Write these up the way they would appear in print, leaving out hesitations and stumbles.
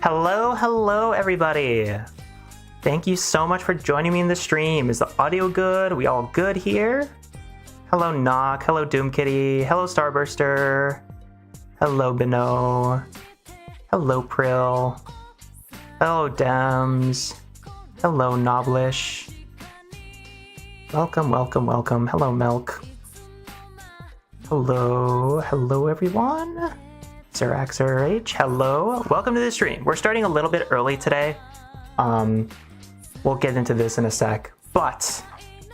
Hello everybody. Thank you so much for joining me in the stream. Is the audio good? We all good here? Hello Knock, hello Doom Kitty, hello Starburster, hello Bino, hello Prill, hello Dems, hello Noblish. Welcome. Hello Milk. Hello everyone. Siraxer H, hello. Welcome to the stream. We're starting a little bit early today. We'll get into this in a sec. But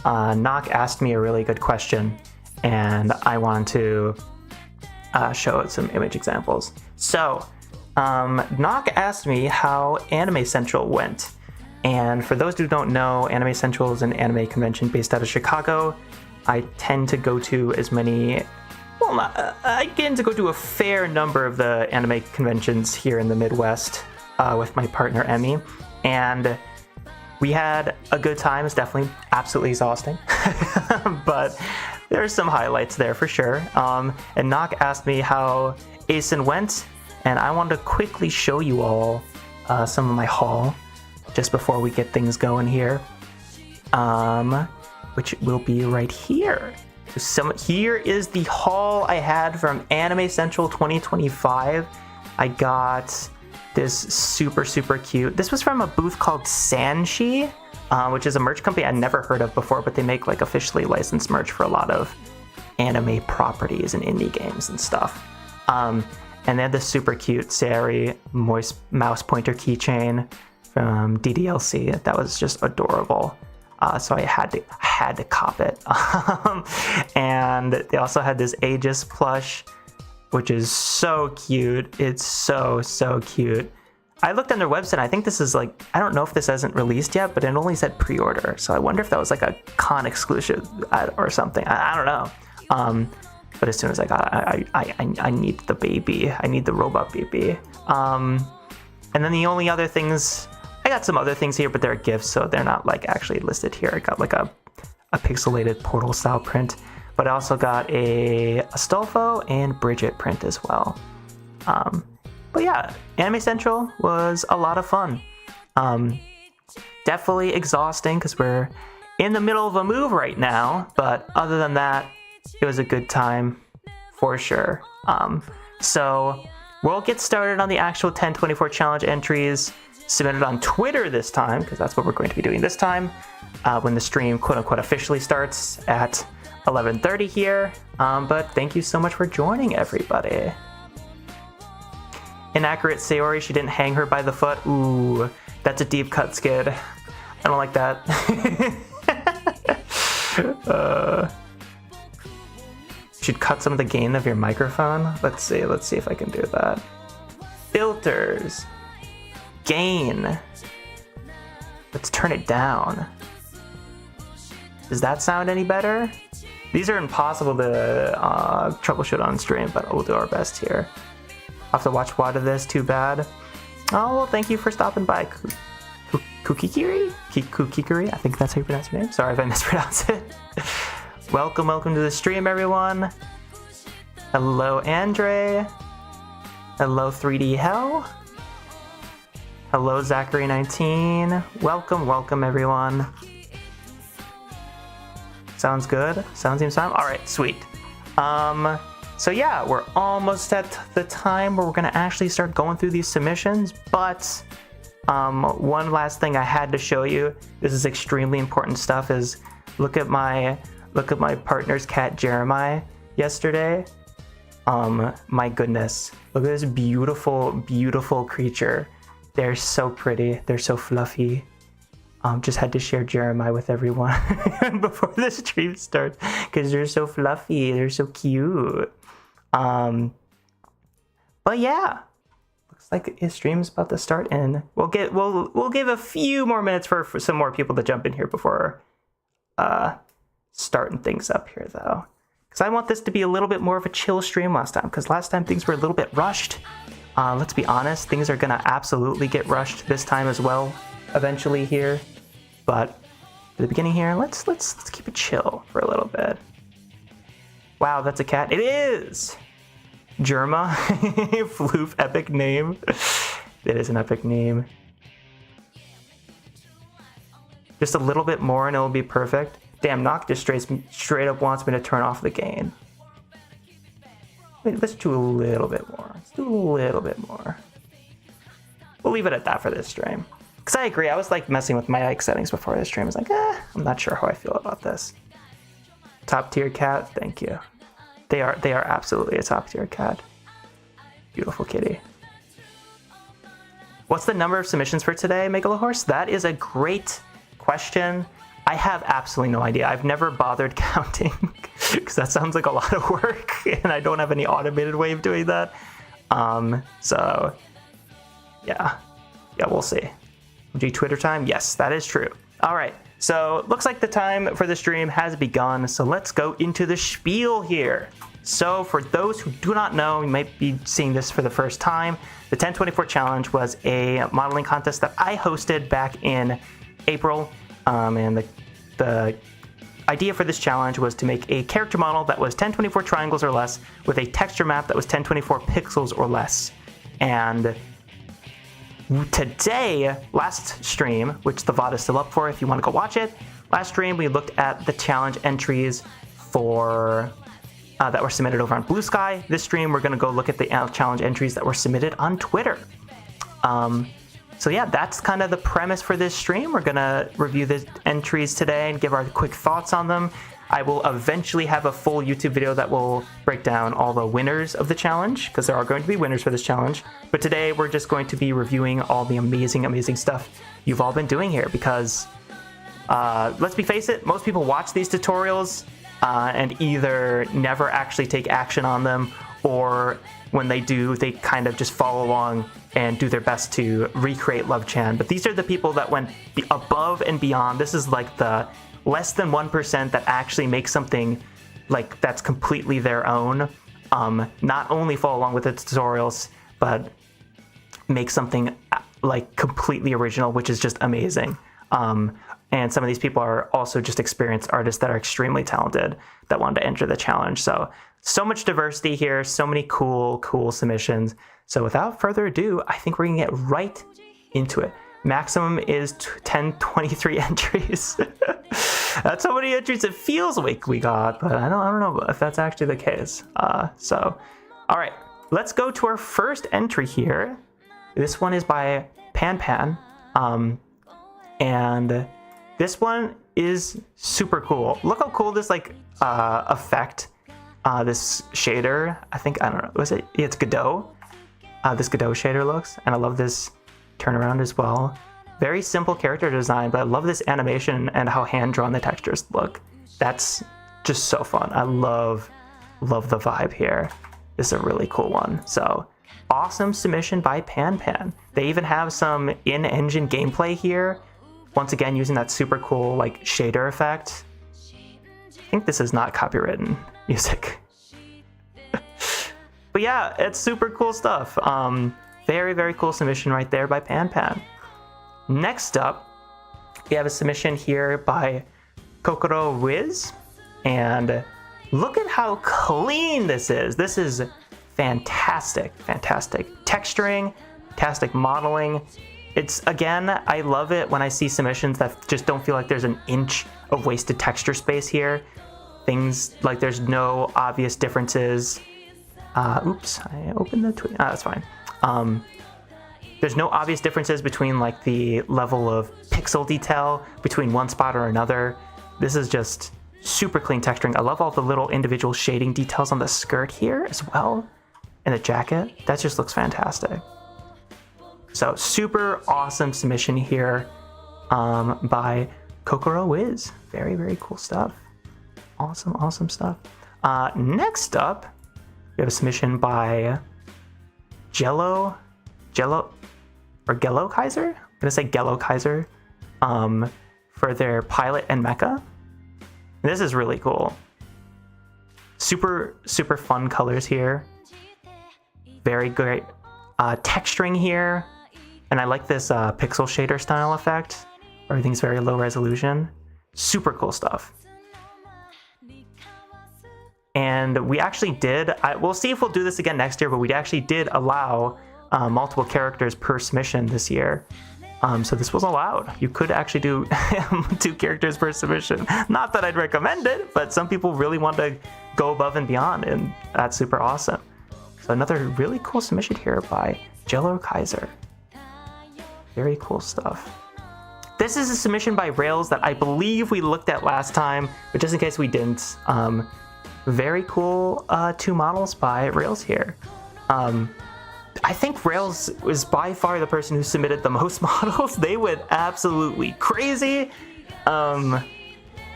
Knock asked me a really good question, and I want to show some image examples. So, Knock asked me how Anime Central went. And for those who don't know, Anime Central is an anime convention based out of Chicago. I tend to go to I get to go to a fair number of the anime conventions here in the Midwest with my partner Emmy, and we had a good time. It's definitely absolutely exhausting, but there's some highlights there for sure. And Knock asked me how ASIN went, and I wanted to quickly show you all some of my haul just before we get things going here, which will be right here. So here is the haul I had from Anime Central 2025. I got this super cute. This was from a booth called Sanshi, which is a merch company I'd never heard of before, but they make like officially licensed merch for a lot of anime properties and indie games and stuff. And they had this super cute Sayori moist mouse pointer keychain from DDLC that was just adorable. So I had to cop it. And they also had this Aegis plush, which is so cute. It's so cute. I looked on their website. I think this is like, I don't know if this hasn't released yet, but it only said pre-order. So I wonder if that was like a con exclusive or something. I don't know. But as soon as I got it, I need the baby. I need the robot baby. And then the only other things, I got some other things here, but they're gifts, so they're not like actually listed here. I got like a pixelated Portal style print, but I also got a Astolfo and Bridget print as well. But yeah, Anime Central was a lot of fun. Definitely exhausting because we're in the middle of a move right now, but other than that, it was a good time for sure. So we'll get started on the actual 1024 challenge entries submitted on Twitter this time, because that's what we're going to be doing this time, when the stream quote-unquote officially starts at 11:30 here. But thank you so much for joining, everybody. Inaccurate Sayori, she didn't hang her by the foot. Ooh, that's a deep cut skid. I don't like that. Should cut some of the gain of your microphone. Let's see if I can do that. Filters. Gain. Let's turn it down. Does that sound any better? These are impossible to troubleshoot on stream, but we'll do our best here. I'll have to watch WOD of this, too bad. Oh, well, thank you for stopping by. Kukikiri? Kukikiri? I think that's how you pronounce your name. Sorry if I mispronounce it. Welcome to the stream, everyone. Hello, Andre. Hello, 3D Hell. Hello, Zachary19. Welcome, everyone. Sounds good? Seems fine? All right, sweet. So yeah, we're almost at the time where we're gonna actually start going through these submissions, but one last thing I had to show you, this is extremely important stuff, is look at my partner's cat, Jeremiah, yesterday. My goodness, look at this beautiful creature. They're so pretty. They're so fluffy. Just had to share Jeremiah with everyone before the stream starts because they're so fluffy. They're so cute. But yeah, looks like his stream's about to start, and we'll give a few more minutes for some more people to jump in here before starting things up here, though, because I want this to be a little bit more of a chill stream last time. Because last time things were a little bit rushed. Let's be honest, things are gonna absolutely get rushed this time as well, eventually here. But at the beginning here, let's keep it chill for a little bit. Wow, that's a cat. It is! Germa. Floof, epic name. It is an epic meme. Just a little bit more and it'll be perfect. Damn, Noct just straight up wants me to turn off the gain. Wait, let's do a little bit more. Let's do a little bit more. We'll leave it at that for this stream. Because I agree, I was like messing with my mic settings before this stream. I was like, I'm not sure how I feel about this. Top tier cat, thank you. They are absolutely a top tier cat. Beautiful kitty. What's the number of submissions for today, Megalahorse? That is a great question. I have absolutely no idea. I've never bothered counting because that sounds like a lot of work and I don't have any automated way of doing that. So yeah, we'll see. Do Twitter time? Yes, that is true. All right, so looks like the time for the stream has begun. So let's go into the spiel here. So for those who do not know, you might be seeing this for the first time. The 1024 challenge was a modeling contest that I hosted back in April. And the idea for this challenge was to make a character model that was 1024 triangles or less with a texture map that was 1024 pixels or less. And today, last stream, which the VOD is still up for if you want to go watch it, last stream we looked at the challenge entries for that were submitted over on Blue Sky. This stream we're going to go look at the challenge entries that were submitted on Twitter. So yeah, that's kind of the premise for this stream. We're going to review the entries today and give our quick thoughts on them. I will eventually have a full YouTube video that will break down all the winners of the challenge, because there are going to be winners for this challenge. But today we're just going to be reviewing all the amazing, amazing stuff you've all been doing here, because let's face it, most people watch these tutorials and either never actually take action on them, or when they do, they kind of just follow along and do their best to recreate Love-chan. But these are the people that went above and beyond. This is like the less than 1% that actually make something like that's completely their own. Not only follow along with the tutorials, but make something like completely original, which is just amazing. And some of these people are also just experienced artists that are extremely talented that wanted to enter the challenge. So much diversity here, so many cool submissions. So without further ado, I think we're gonna get right into it. Maximum is 1023 entries. That's how many entries it feels like we got, but I don't know if that's actually the case. All right, let's go to our first entry here. This one is by Pan. And this one is super cool. Look how cool this like effect, this shader, I don't know, was it? It's Godot. This Godot shader looks, and I love this turnaround as well. Very simple character design, but I love this animation and how hand-drawn the textures look. That's just so fun. I love the vibe here. This is a really cool one. So awesome submission by Pan. They even have some in-engine gameplay here. Once again, using that super cool like shader effect. I think this is not copywritten music. But yeah, it's super cool stuff. Very, very cool submission right there by Pan. Next up, we have a submission here by Kokoro Wiz. And look at how clean this is. This is fantastic. Texturing, fantastic modeling. It's, again, I love it when I see submissions that just don't feel like there's an inch of wasted texture space here. Things like there's no obvious differences. Oops, I opened the tweet. That's fine. There's no obvious differences between like the level of pixel detail between one spot or another. This is just super clean texturing. I love all the little individual shading details on the skirt here as well, and the jacket. That just looks fantastic. So super awesome submission here by Kokoro Wiz. Very, very cool stuff. Awesome stuff. Next up, we have a submission by Gello Kaiser? I'm gonna say Gello Kaiser for their Pilot and Mecha. This is really cool. Super fun colors here. Very great texturing here. And I like this pixel shader style effect. Everything's very low resolution. Super cool stuff. And we actually did, we'll see if we'll do this again next year, but we actually did allow multiple characters per submission this year. So this was allowed. You could actually do 2 characters per submission. Not that I'd recommend it, but some people really want to go above and beyond, and that's super awesome. So another really cool submission here by Jello Kaiser. Very cool stuff. This is a submission by Rails that I believe we looked at last time, but just in case we didn't, very cool 2 models by Rails here. I think Rails was by far the person who submitted the most models. They went absolutely crazy.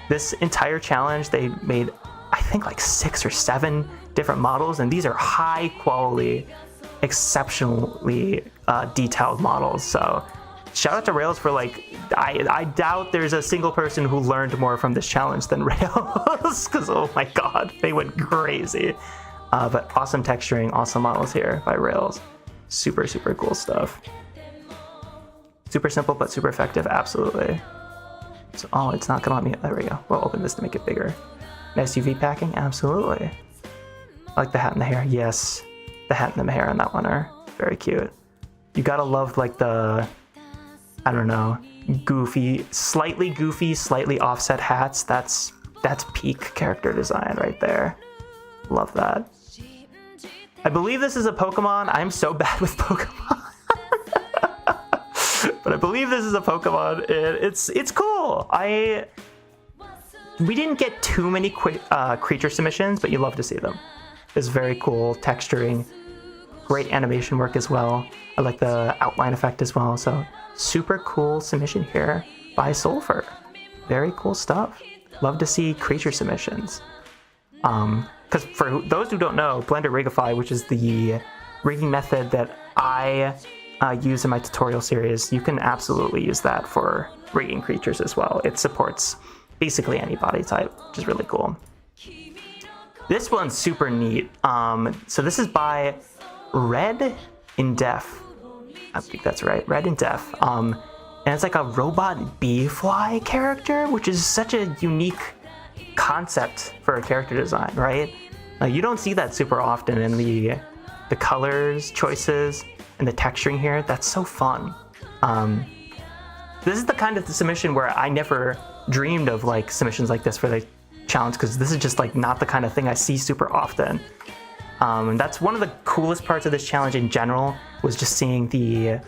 This entire challenge, they made, I think, like 6 or 7 different models, and these are high quality, exceptionally detailed models. So shout out to Rails for, like, I doubt there's a single person who learned more from this challenge than Rails, because oh my god, they went crazy. But awesome texturing, awesome models here by Rails. Super, super cool stuff. Super simple, but super effective, absolutely. So, oh, it's not gonna let me, there we go. We'll open this to make it bigger. Nice UV packing, absolutely. I like the hat and the hair, yes. The hat and the hair on that one are very cute. You gotta love, like, the, I don't know, goofy, slightly offset hats. That's peak character design right there. Love that. I believe this is a Pokemon. I'm so bad with Pokemon. But I believe this is a Pokemon, and it's cool. We didn't get too many creature submissions, but you love to see them. It's very cool texturing, great animation work as well. I like the outline effect as well. So super cool submission here by Sulfur. Very cool stuff. Love to see creature submissions. Because for those who don't know, Blender Rigify, which is the rigging method that I use in my tutorial series, you can absolutely use that for rigging creatures as well. It supports basically any body type, which is really cool. This one's super neat. So this is by Red in Def. I think that's right, Red in Def. And it's like a robot bee fly character, which is such a unique concept for a character design, right? You don't see that super often in the colors choices and the texturing here. That's so fun. This is the kind of submission where I never dreamed of, like, submissions like this for the challenge, because this is just, like, not the kind of thing I see super often. And that's one of the coolest parts of this challenge in general, was just seeing the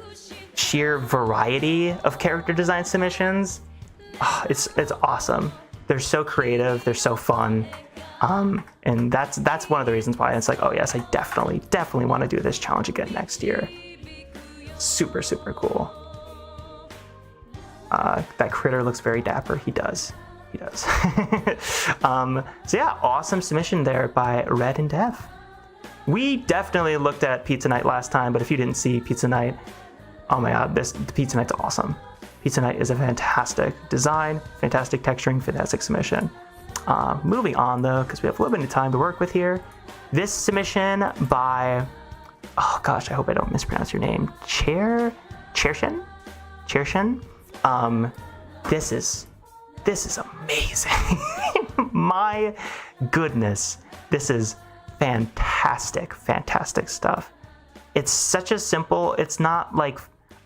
sheer variety of character design submissions. Oh, it's awesome. They're so creative, they're so fun, and that's one of the reasons why it's like, oh yes, I definitely want to do this challenge again next year. Super, super cool. That critter looks very dapper. He does. So yeah, awesome submission there by Red and Def. We definitely looked at Pizza Night last time, but if you didn't see Pizza Night, oh my god, the Pizza Night's awesome. Pizza Night is a fantastic design, fantastic texturing, fantastic submission. Moving on though, because we have a little bit of time to work with here. This submission by, oh gosh, I hope I don't mispronounce your name. Chershin. This is amazing. My goodness, this is fantastic stuff. It's such a simple, it's not like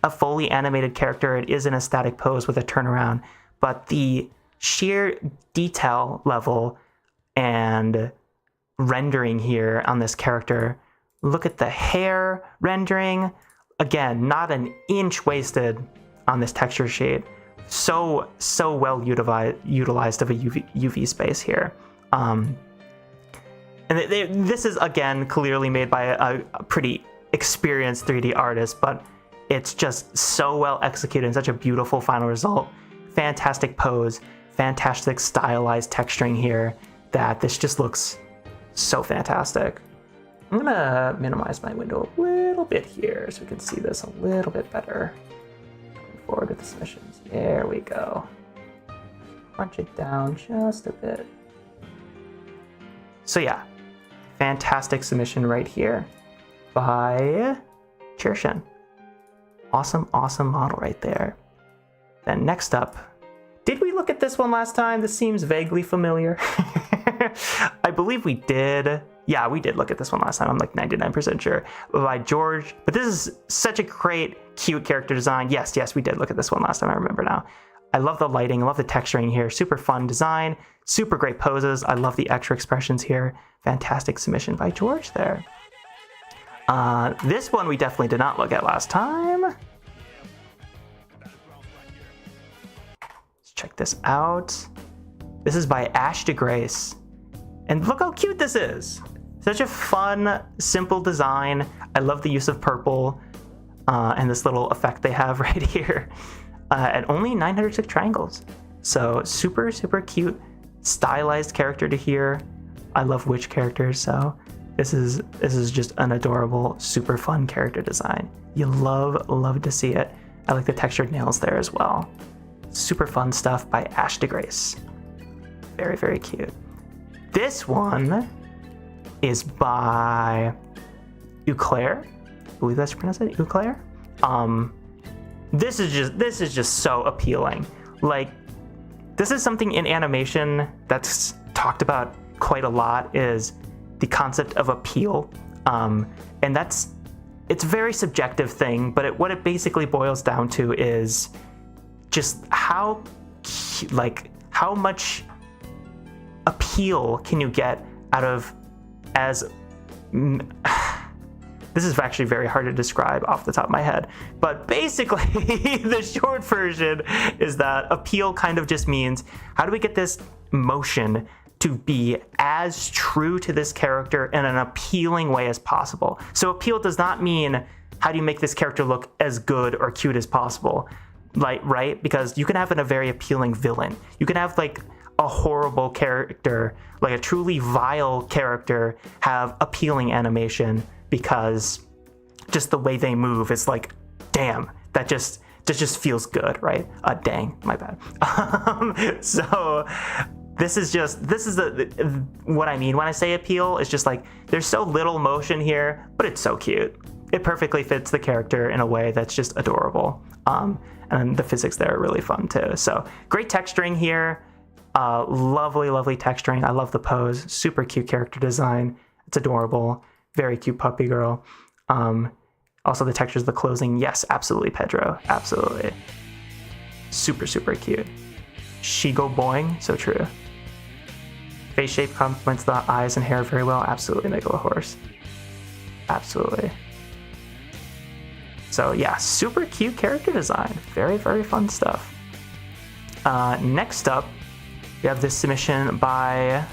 a fully animated character. It is in a static pose with a turnaround, but the sheer detail level and rendering here on this character. Look at the hair rendering. Again, not an inch wasted on this texture shade. So well utilized of a UV space here. And this is, again, clearly made by a pretty experienced 3D artist, but it's just so well executed and such a beautiful final result. Fantastic pose, fantastic stylized texturing here, that this just looks so fantastic. I'm gonna minimize my window a little bit here so we can see this a little bit better. Going forward with the submissions. There we go. Crunch it down just a bit. So yeah, fantastic submission right here by Chershin. Awesome model right there. Then next up, did we look at this one last time? This seems vaguely familiar. I believe we did. Yeah, we did look at this one last time. I'm like 99% sure. By George. But this is such a great, cute character design. Yes, we did look at this one last time. I remember now. I love the lighting. I love the texturing here. Super fun design. Super great poses. I love the extra expressions here. Fantastic submission by George there. This one we definitely did not look at last time. Let's check this out. This is by Ash de Grace. And look how cute this is. Such a fun, simple design. I love the use of purple and this little effect they have right here. At only 906 triangles. So super, super cute, stylized character to here. I love witch characters, so this is just an adorable, super fun character design. You love to see it. I like the textured nails there as well. Super fun stuff by Ash de Grace. Very, very cute. This one is by Euclair. I believe that's pronounced it, Euclair. This is just so appealing. Like, this is something in animation that's talked about quite a lot, is the concept of appeal. And it's a very subjective thing, but what it basically boils down to is just how much appeal can you get out of this is actually very hard to describe off the top of my head, but basically the short version is that appeal kind of just means, how do we get this motion to be as true to this character in an appealing way as possible? So appeal does not mean, how do you make this character look as good or cute as possible? Like, right? Because you can have a very appealing villain. You can have like a horrible character, like a truly vile character, have appealing animation because just the way they move is like, damn, that just feels good, right? Dang, my bad. So this is what I mean when I say appeal. It's just like, there's so little motion here, but it's so cute. It perfectly fits the character in a way that's just adorable. And the physics there are really fun too. So great texturing here. Lovely texturing. I love the pose. Super cute character design. It's adorable. Very cute puppy girl. Also the textures of the clothing. Yes, absolutely, Pedro. Absolutely. Super, super cute. She go boing. So true. Face shape complements the eyes and hair very well. Absolutely, Megalahorse. Absolutely. So yeah, super cute character design. Very, very fun stuff. Next up, we have this submission by,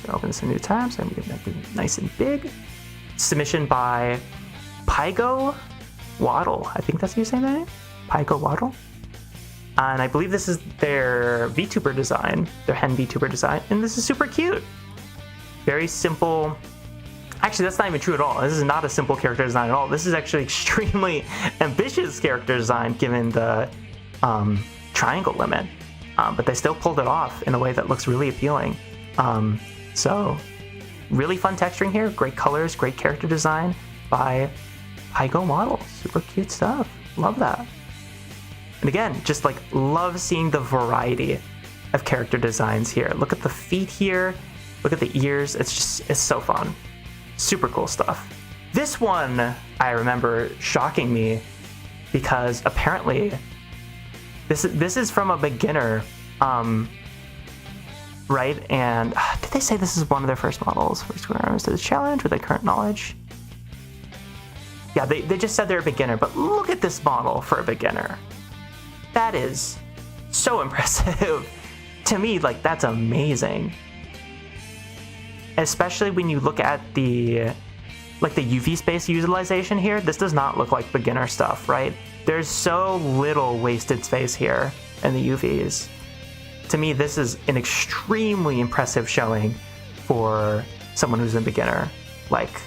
open this a new tab, so I'm going to make it nice and big. Submission by Pygo Waddle. I think that's how you say that name? Pygo Waddle. And I believe this is their VTuber design, their hen VTuber design, and this is super cute. Very simple. Actually, that's not even true at all. This is not a simple character design at all. This is actually extremely ambitious character design given the triangle limit. But they still pulled it off in a way that looks really appealing. So really fun texturing here, great colors, great character design by Pygo Model. Super cute stuff. Love that. And again, just like love seeing the variety of character designs here. Look at the feet here. Look at the ears. It's so fun. Super cool stuff. This one I remember shocking me because apparently this is from a beginner, right? And did they say this is one of their first models for Square Enix to the challenge with their current knowledge? Yeah, they just said they're a beginner, but look at this model for a beginner. That is so impressive. To me, like, that's amazing. Especially when you look at the UV space utilization here. This does not look like beginner stuff, right? There's so little wasted space here in the UVs. To me, this is an extremely impressive showing for someone who's a beginner. Like,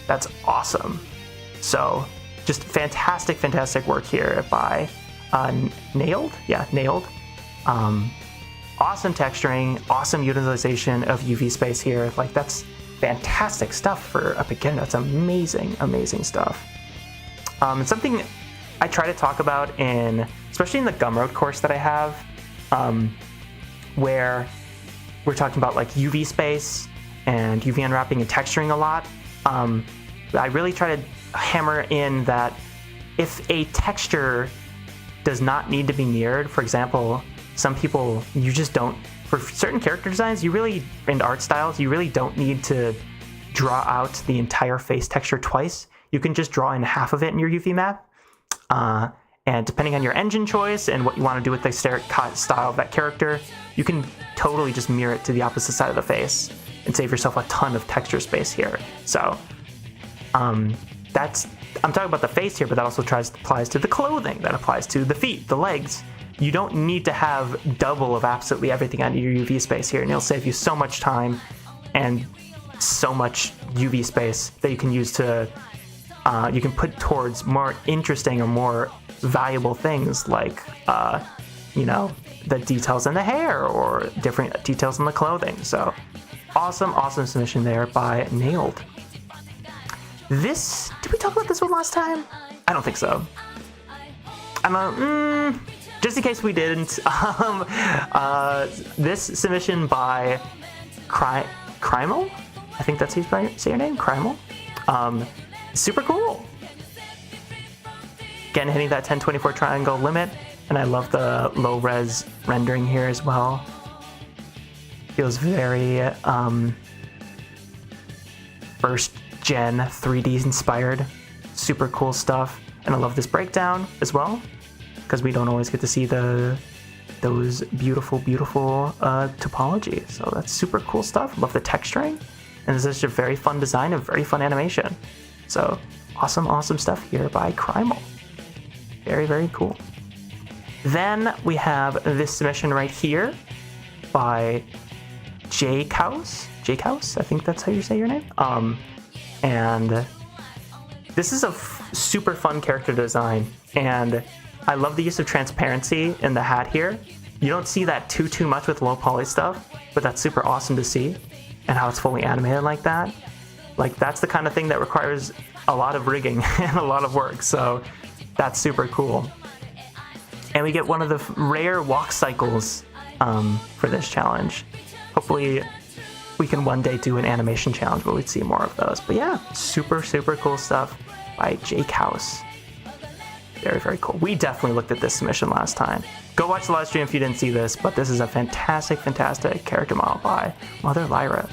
that's awesome. So, just fantastic work here by Nailed. Yeah, Nailed. Awesome texturing, awesome utilization of UV space here. Like, that's fantastic stuff for a beginner. That's amazing stuff. And something I try to talk about especially in the Gumroad course that I have, where we're talking about like UV space and UV unwrapping and texturing a lot. I really try to hammer in that if a texture does not need to be mirrored, for example, some people, you just don't, for certain character designs, you really, and art styles, you really don't need to draw out the entire face texture twice. You can just draw in half of it in your UV map. And depending on your engine choice and what you want to do with the style of that character, you can totally just mirror it to the opposite side of the face and save yourself a ton of texture space here. So I'm talking about the face here, but that also applies to the clothing, that applies to the feet, the legs. You don't need to have double of absolutely everything on your UV space here, and it'll save you so much time and so much UV space that you can use to you can put towards more interesting or more valuable things like the details in the hair or different details in the clothing. So awesome submission there by Nailed. Did we talk about this one last time? I don't think so. Just in case we didn't, this submission by Crimal, I think that's how you say your name, Crimal. Super cool. Again, hitting that 1024 triangle limit, and I love the low res rendering here as well. Feels very first gen 3D inspired. Super cool stuff, and I love this breakdown as well, because we don't always get to see those beautiful topology. So that's super cool stuff. Love the texturing, and this is just a very fun design, a very fun animation. So awesome stuff here by Crimal. Very cool. Then we have this submission right here by J-Kaus, I think that's how you say your name. And this is a super fun character design, and I love the use of transparency in the hat here. You don't see that too much with low poly stuff, but that's super awesome to see, and how it's fully animated like that. Like, that's the kind of thing that requires a lot of rigging and a lot of work, so that's super cool. And we get one of the rare walk cycles for this challenge. Hopefully we can one day do an animation challenge where we'd see more of those. But yeah, super cool stuff by J-Kaus. Very cool. We definitely looked at this submission last time. Go watch the live stream if you didn't see this, but this is a fantastic character model by Mother Lyra.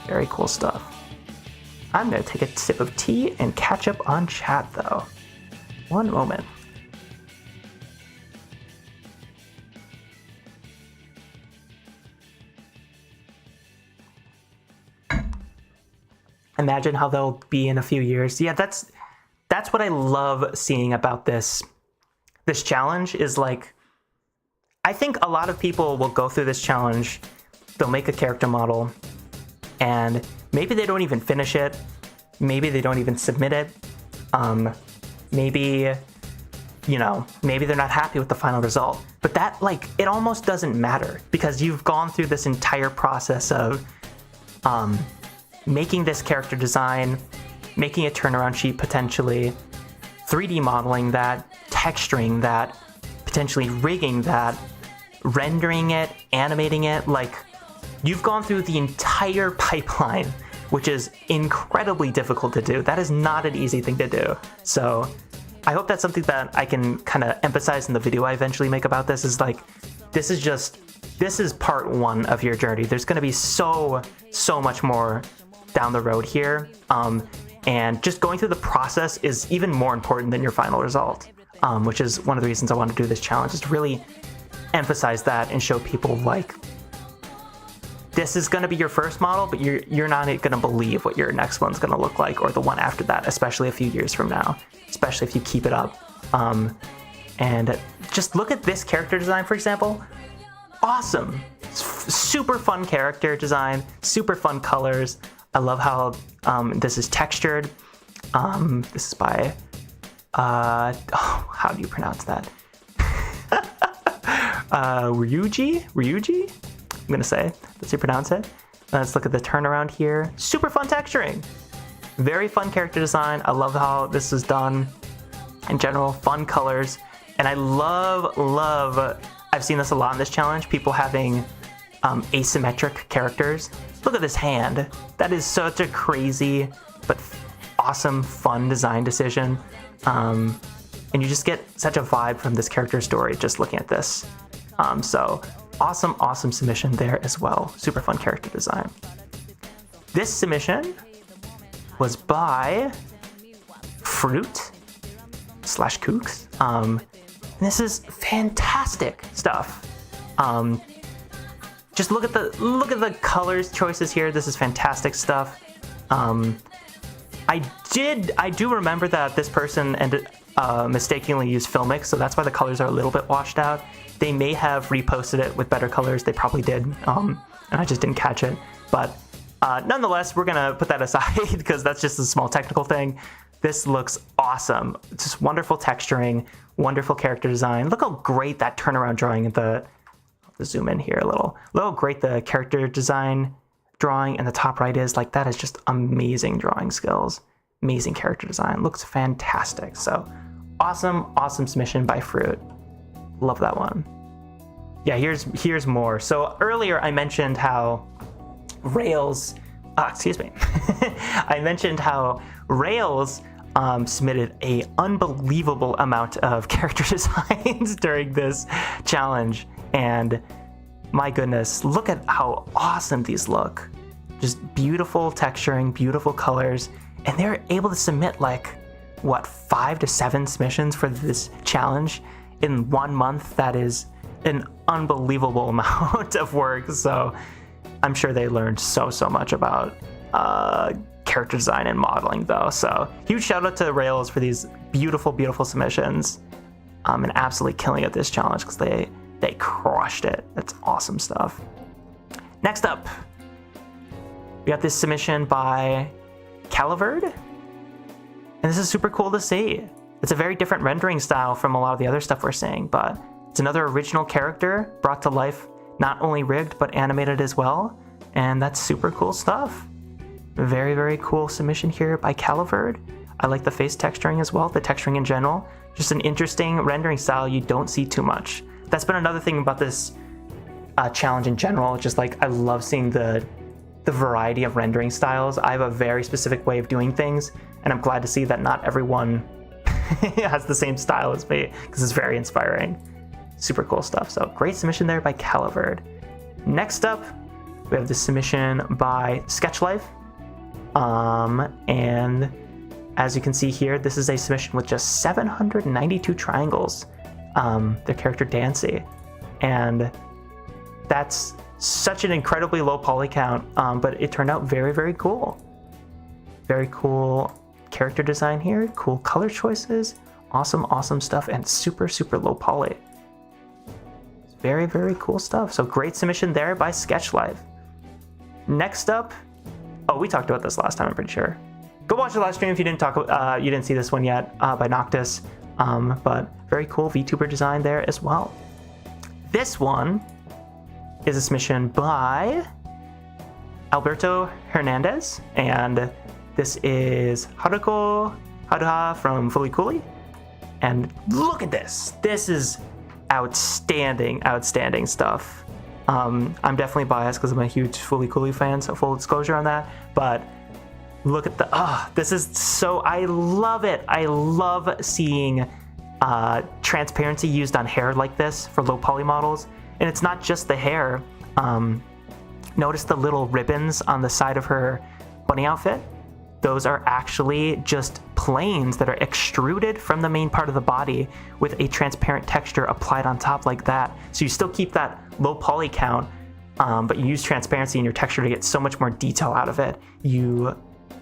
Very cool stuff. I'm gonna take a sip of tea and catch up on chat though. One moment. Imagine how they'll be in a few years. Yeah, that's what I love seeing about this challenge is, like, I think a lot of people will go through this challenge, they'll make a character model, and maybe they don't even finish it, maybe they don't even submit it, maybe they're not happy with the final result. But that, like, it almost doesn't matter, because you've gone through this entire process of making this character design, making a turnaround sheet potentially, 3D modeling that, texturing that, potentially rigging that, rendering it, animating it. Like, you've gone through the entire pipeline, which is incredibly difficult to do. That is not an easy thing to do. So I hope that's something that I can kind of emphasize in the video I eventually make about this, is like, this is part one of your journey. There's going to be so much more down the road here. And just going through the process is even more important than your final result, which is one of the reasons I want to do this challenge, is to really emphasize that and show people, like, this is going to be your first model, but you're not going to believe what your next one's going to look like, or the one after that, especially a few years from now, especially if you keep it up. And just look at this character design, for example. Awesome. Super fun character design, super fun colors. I love how this is textured. This is by, how do you pronounce that? Ryuji? I'm gonna say, that's how you pronounce it. Let's look at the turnaround here. Super fun texturing. Very fun character design. I love how this is done. In general, fun colors. And I love, I've seen this a lot in this challenge, people having asymmetric characters. look at this hand. That is such a crazy but awesome, fun design decision. And you just get such a vibe from this character story just looking at this. So awesome submission there as well. Super fun character design. This submission was by Fruit/Kooks. And this is fantastic stuff. Just look at the colors choices here. This is fantastic stuff. I do remember that this person mistakenly used Filmic, so that's why the colors are a little bit washed out. They may have reposted it with better colors. They probably did, and I just didn't catch it. But nonetheless, we're gonna put that aside because that's just a small technical thing. This looks awesome. It's just wonderful texturing, wonderful character design. Look how great that turnaround drawing at the zoom in here a little. Look how great the character design drawing in the top right is. Like, that is just amazing drawing skills, amazing character design. Looks fantastic. So awesome submission by Fruit. Love that one. Yeah, here's more. So earlier I mentioned how Rails, I mentioned how Rails submitted a unbelievable amount of character designs during this challenge, and my goodness, look at how awesome these look. Just beautiful texturing, beautiful colors, and they're able to submit like, what, 5 to 7 submissions for this challenge in 1 month. That is an unbelievable amount of work. So I'm sure they learned so much about character design and modeling though. So huge shout out to Rails for these beautiful submissions, and absolutely killing it this challenge because they crushed it. That's awesome stuff. Next up, we got this submission by Caliverd, and this is super cool to see. It's a very different rendering style from a lot of the other stuff we're seeing, but it's another original character brought to life, not only rigged but animated as well, and that's super cool stuff. Very cool submission here by Caliverd. I like the face texturing as well, the texturing in general. Just an interesting rendering style you don't see too much. That's been another thing about this challenge in general. Just like, I love seeing the variety of rendering styles. I have a very specific way of doing things, and I'm glad to see that not everyone has the same style as me, because it's very inspiring. Super cool stuff. So great submission there by Caliverd. Next up, we have the submission by Sketchlife. And as you can see here, this is a submission with just 792 triangles. Their character Dancy, and that's such an incredibly low poly count, but it turned out very cool. Very cool character design here, cool color choices, awesome stuff, and super low poly. Very cool stuff. So great submission there by Sketchlife. Next up, oh, we talked about this last time, I'm pretty sure. Go watch the live stream if you didn't see this one yet, by Noctis. But very cool VTuber design there as well. This one is a submission by Alberto Hernandez, and this is Haruko Haruha from Fully Cooley. And look at this. This is outstanding stuff. I'm definitely biased because I'm a huge Fully Cooley fan, so full disclosure on that. But look at this is so, I love it. I love seeing transparency used on hair like this for low poly models. And it's not just the hair. Notice the little ribbons on the side of her bunny outfit. Those are actually just planes that are extruded from the main part of the body with a transparent texture applied on top like that. So you still keep that low poly count, but you use transparency in your texture to get so much more detail out of it.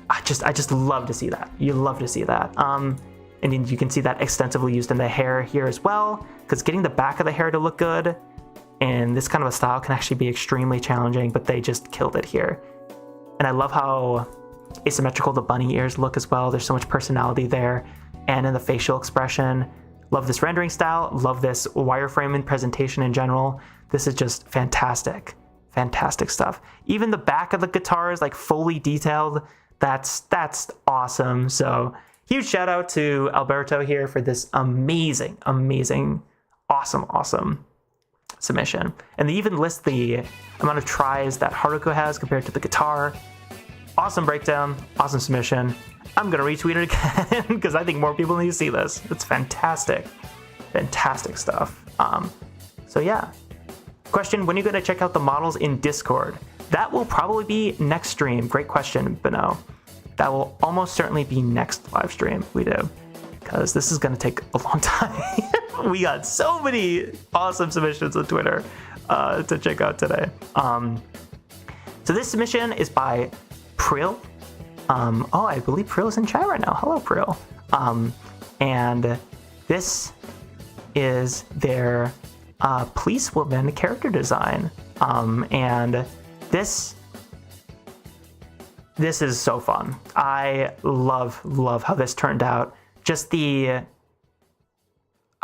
I just love to see that. You love to see that. And then you can see that extensively used in the hair here as well, because getting the back of the hair to look good in this kind of a style can actually be extremely challenging, but they just killed it here. And I love how asymmetrical the bunny ears look as well. There's so much personality there. And in the facial expression, love this rendering style, love this wireframe and presentation in general. This is just fantastic stuff. Even the back of the guitar is like fully detailed. That's awesome. So huge shout out to Alberto here for this amazing, awesome submission. And they even list the amount of tries that Haruko has compared to the guitar. Awesome breakdown, awesome submission. I'm gonna retweet it again because I think more people need to see this. It's fantastic. Fantastic stuff. So yeah. Question, when are you gonna check out the models in Discord? That will probably be next stream. Great question, Beno. That will almost certainly be next live stream we do, because this is gonna take a long time. We got so many awesome submissions on Twitter to check out today. So this submission is by Prill. I believe Prill is in chat right now. Hello, Prill. And this is their policewoman character design. And this is so fun. I love how this turned out. Just I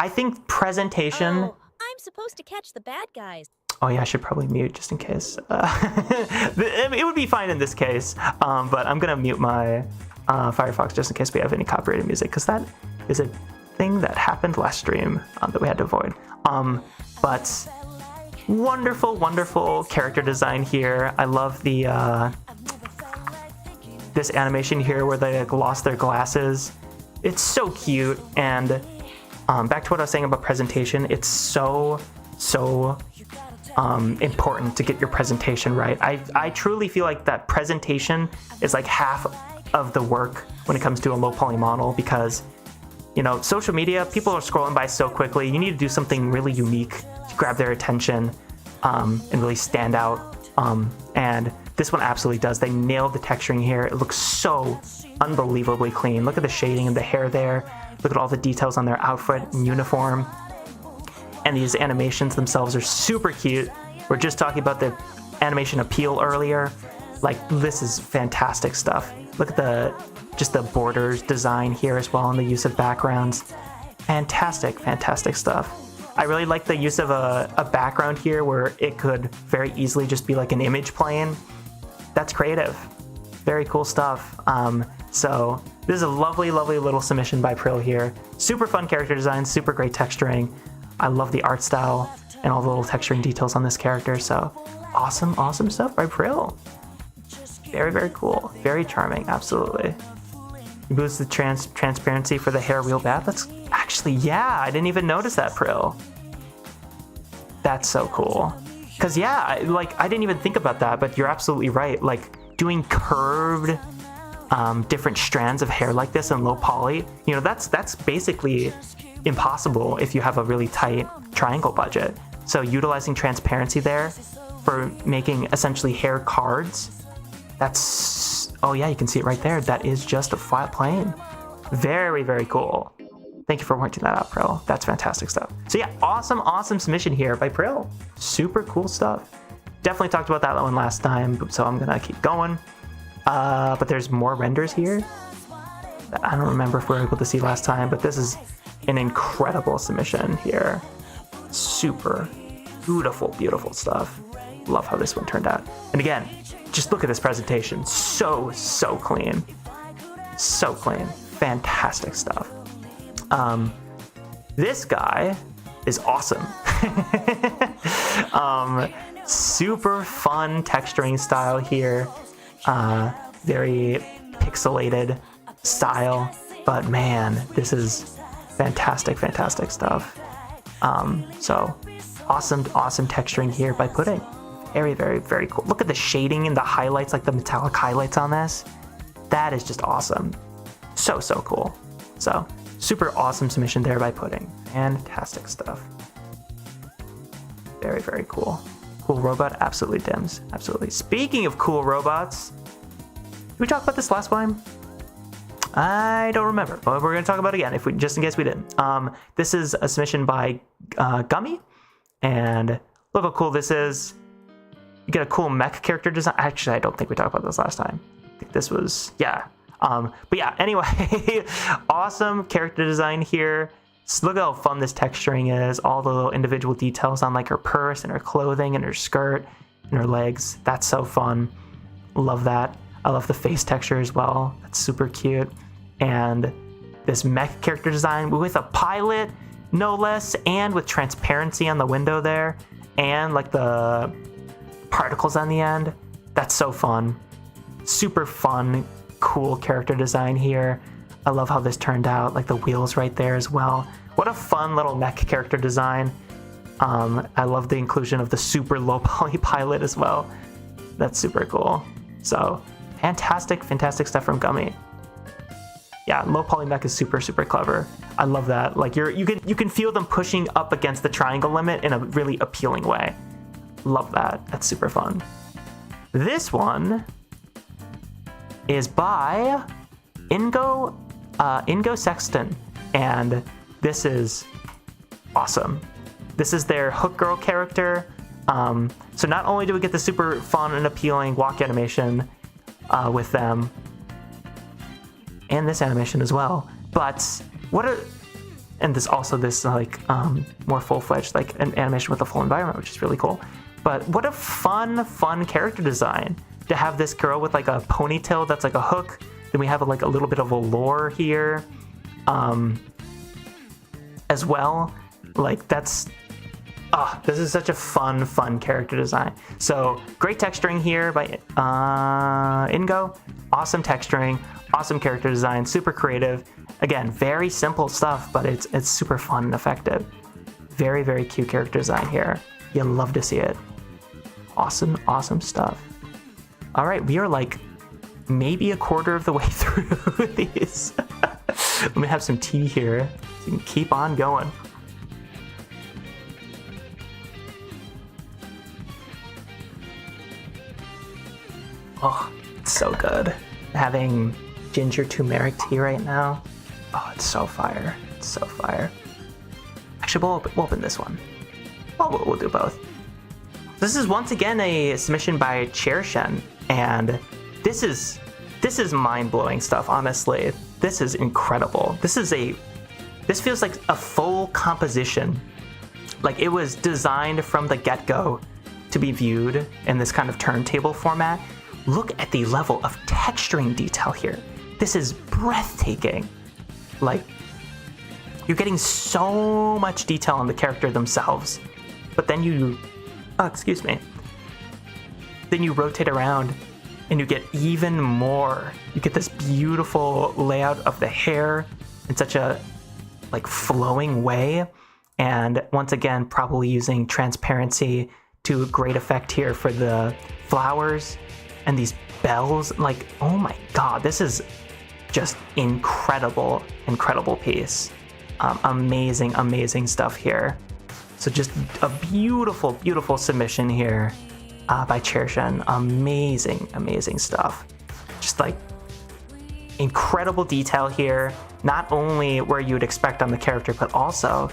think presentation. Oh, I'm supposed to catch the bad guys. Oh yeah, I should probably mute just in case. It would be fine in this case, but I'm gonna mute my Firefox just in case we have any copyrighted music, because that is a thing that happened last stream that we had to avoid. But wonderful character design here. I love the this animation here where they lost their glasses. It's so cute, and back to what I was saying about presentation, it's so important to get your presentation right. I truly feel like that presentation is like half of the work when it comes to a low poly model, because social media, people are scrolling by so quickly. You need to do something really unique to grab their attention and really stand out. And this one absolutely does. They nailed the texturing here. It looks so unbelievably clean. Look at the shading and the hair there. Look at all the details on their outfit and uniform. And these animations themselves are super cute. We're just talking about the animation appeal earlier. Like, this is fantastic stuff. Look at just the borders design here as well, and the use of backgrounds. Fantastic stuff. I really like the use of a background here where it could very easily just be like an image playing. That's creative. Very cool stuff. So this is a lovely little submission by Prill here. Super fun character design, super great texturing. I love the art style and all the little texturing details on this character. So awesome stuff by Prill. Very cool. Very charming, absolutely. Boosts the transparency for the hair real bad. That's actually, yeah, I didn't even notice that, Prill. That's so cool. Because yeah, I didn't even think about that, but you're absolutely right. Like, doing curved different strands of hair like this in low poly, that's basically impossible if you have a really tight triangle budget. So utilizing transparency there for making essentially hair cards, oh yeah, you can see it right there. That is just a flat plane. Very cool. Thank you for pointing that out, Prill. That's fantastic stuff. So yeah, awesome submission here by Prill. Super cool stuff. Definitely talked about that one last time, so I'm gonna keep going. But there's more renders here. I don't remember if we were able to see last time, but this is an incredible submission here. Super beautiful stuff. Love how this one turned out. And again, just look at this presentation. So clean. So clean. Fantastic stuff. This guy is awesome. Super fun texturing style here. Very pixelated style, but man, this is fantastic stuff. So awesome texturing here by Pudding. Very cool. Look at the shading and the highlights, like the metallic highlights on this. That is just awesome. So cool. So super awesome submission there by Pudding. Fantastic stuff. Very cool. Cool robot absolutely dims. Absolutely. Speaking of cool robots, did we talk about this last time? I don't remember, but we're going to talk about it again, just in case we didn't. This is a submission by Gummy, and look how cool this is. You get a cool mech character design. Actually, I don't think we talked about this last time. I think this was, yeah. But yeah, anyway, awesome character design here. Just look at how fun this texturing is. All the little individual details on like her purse and her clothing and her skirt and her legs. That's so fun. Love that. I love the face texture as well. That's super cute. And this mech character design with a pilot, no less, and with transparency on the window there. and like the particles on the end. That's so fun. Super fun, cool character design here. I love how this turned out, like the wheels right there as well. What a fun little mech character design. I love the inclusion of the super low poly pilot as well. That's super cool. So fantastic stuff from Gummy. Yeah, low poly mech is super clever. I love that. Like you can feel them pushing up against the triangle limit in a really appealing way. Love that. That's super fun. This one is by Ingo Sexton, and this is awesome. This is their Hook Girl character. So not only do we get the super fun and appealing walk animation with them, and this animation as well, but and this like more full-fledged like an animation with a full environment, which is really cool. But what a fun character design to have this girl with like a ponytail that's like a hook. Then we have like a little bit of a lore here as well. Like this is such a fun character design. So great texturing here by Ingo. Awesome texturing, awesome character design, super creative. Again, very simple stuff, but it's super fun and effective. Very cute character design here. You'll love to see it. Awesome stuff. All right, we are like maybe a quarter of the way through these. Let me have some tea here so we can keep on going. Oh, it's so good. Having ginger turmeric tea right now. Oh, it's so fire. It's so fire. Actually, we'll open this one. Well, we'll do both. This is once again a submission by Chershen, and this is mind-blowing stuff, honestly. This is incredible. This feels like a full composition. Like it was designed from the get-go to be viewed in this kind of turntable format. Look at the level of texturing detail here. This is breathtaking. Like, you're getting so much detail on the character themselves, but then then you rotate around and you get even more. You get this beautiful layout of the hair in such a like flowing way, and once again probably using transparency to great effect here for the flowers and these bells. Like, oh my god, this is just incredible piece. Amazing stuff here. So just a beautiful submission here by Chershen. Amazing stuff. Just like incredible detail here, not only where you would expect on the character, but also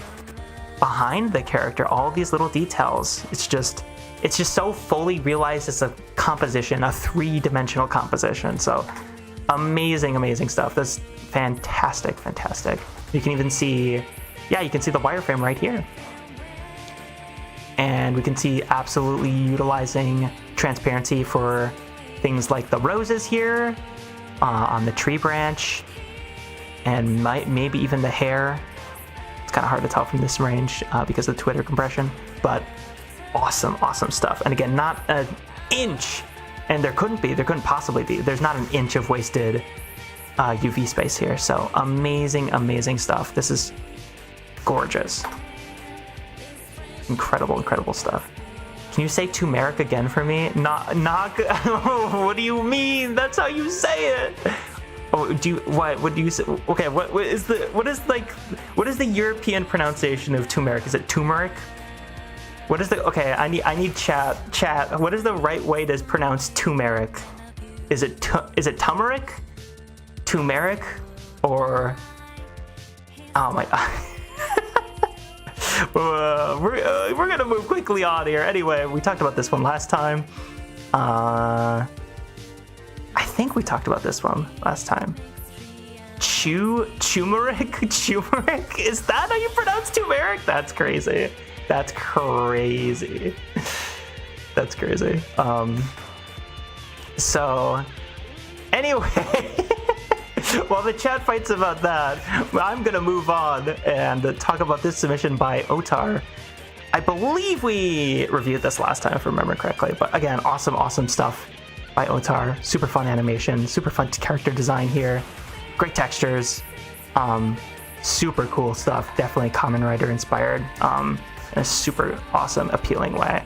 behind the character. All these little details. It's just so fully realized as a composition, a 3-dimensional composition. So amazing stuff. That's fantastic. You can even see, you can see the wireframe right here. And we can see absolutely utilizing transparency for things like the roses here on the tree branch, and maybe even the hair. It's kind of hard to tell from this range because of the Twitter compression, but awesome stuff. And again, not an inch, and there couldn't possibly be. There's not an inch of wasted UV space here. So amazing stuff. This is gorgeous. Incredible stuff. Can you say turmeric again for me? Not what do you mean? That's how you say it. Oh, what do you say? Okay, what is the European pronunciation of turmeric? Is it turmeric? What is the, okay, I need chat. What is the right way to pronounce turmeric? Is it turmeric? Turmeric? Or, oh my god. We're gonna move quickly on here. Anyway, we talked about this one last time. I think we talked about this one last time. Turmeric? Is that how you pronounce turmeric? That's crazy. So anyway, while the chat fights about that, I'm gonna move on and talk about this submission by Otar. I believe we reviewed this last time, if I remember correctly. But again, awesome stuff by Otar. Super fun animation, super fun character design here. Great textures. Super cool stuff. Definitely Kamen Rider inspired in a super awesome, appealing way.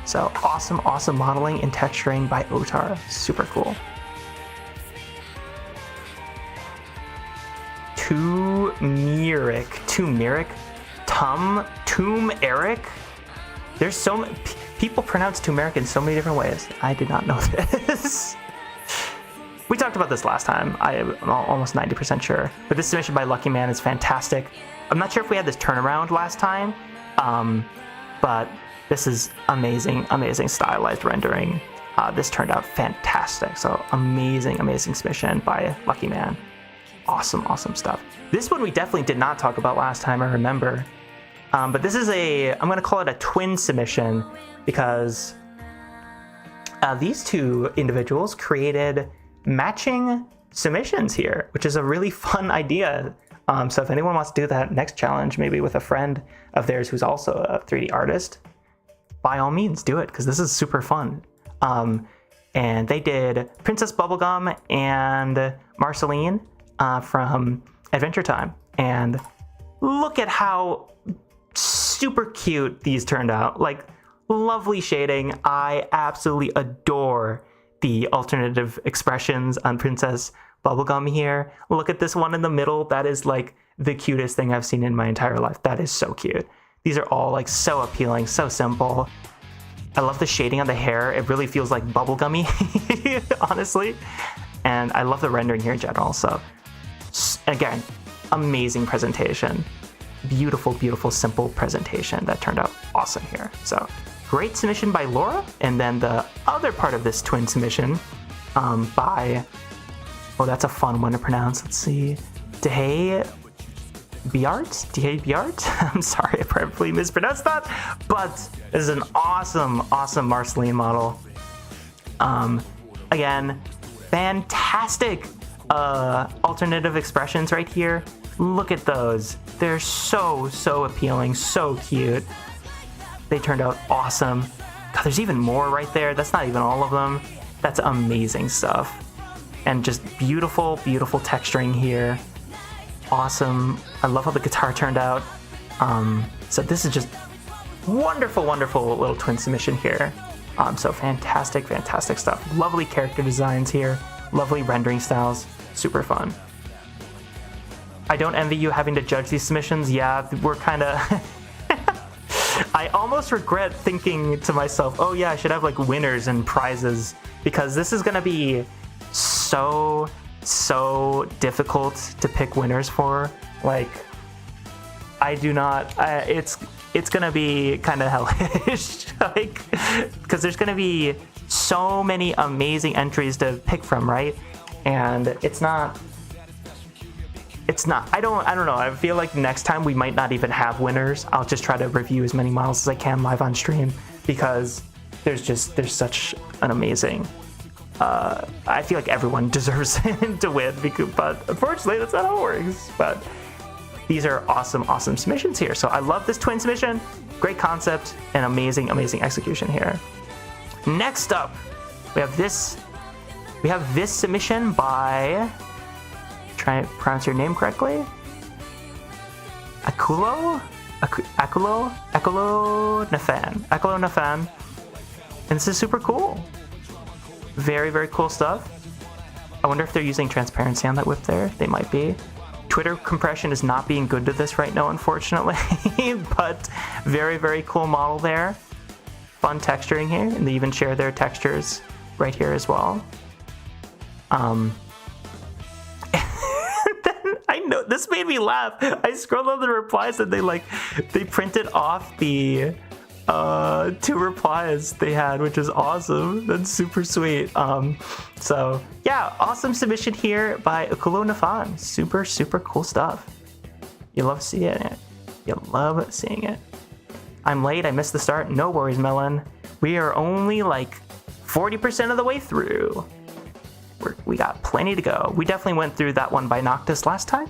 So awesome modeling and texturing by Otar. Super cool. Turmeric. There's so many people pronounce turmeric in so many different ways. I did not know this. We talked about this last time. I am almost 90% sure. But this submission by Lucky Man is fantastic. I'm not sure if we had this turnaround last time, but this is amazing stylized rendering. This turned out fantastic. So amazing submission by Lucky Man. Awesome stuff. This one we definitely did not talk about last time, I remember. But this is I'm going to call it a twin submission because these two individuals created matching submissions here, which is a really fun idea. So if anyone wants to do that next challenge, maybe with a friend of theirs who's also a 3D artist, by all means do it, because this is super fun. And they did Princess Bubblegum and Marceline from Adventure Time. And look at how super cute these turned out. Like, lovely shading. I absolutely adore the alternative expressions on Princess Bubblegum here. Look at this one in the middle. That is like the cutest thing I've seen in my entire life. That is so cute. These are all like so appealing, so simple. I love the shading on the hair. It really feels like bubblegummy, honestly. And I love the rendering here in general. So again, amazing presentation. Beautiful, simple presentation that turned out awesome here. So great submission by Laura. And then the other part of this twin submission by, oh, that's a fun one to pronounce. Let's see, Dehay Biart. I'm sorry, I probably mispronounced that, but this is an awesome Marceline model. Again, fantastic alternative expressions right here. Look at those. They're so appealing, so cute. They turned out awesome. God, there's even more right there. That's not even all of them. That's amazing stuff. And just beautiful texturing here. Awesome. I love how the guitar turned out. So this is just wonderful little twin submission here. So fantastic stuff. Lovely character designs here. Lovely rendering styles. Super fun. I don't envy you having to judge these submissions. Yeah, we're kind of... I almost regret thinking to myself, oh yeah, I should have like winners and prizes, because this is going to be so difficult to pick winners for. Like, I do not, it's going to be kind of hellish, like, because there's going to be so many amazing entries to pick from, right? And it's not, I don't know. I feel like next time we might not even have winners. I'll just try to review as many models as I can live on stream, because there's such an amazing, I feel like everyone deserves to win, but unfortunately that's not how it works. But these are awesome submissions here. So I love this twin submission. Great concept and amazing execution here. Next up, we have this submission by, try to pronounce your name correctly, Akulo Nafan. And this is super cool. Very cool stuff. I wonder if they're using transparency on that whip there. They might be. Twitter compression is not being good to this right now, unfortunately. But very cool model there. Fun texturing here, and they even share their textures right here as well. I know this made me laugh. I scrolled on the replies and they printed off the two replies they had, which is awesome. That's super sweet. So yeah, awesome submission here by Ukulo Nafan. Super cool stuff. You love seeing it. I'm late. I missed the start. No worries, Melon. We are only like 40% of the way through. We got plenty to go. We definitely went through that one by Noctis last time.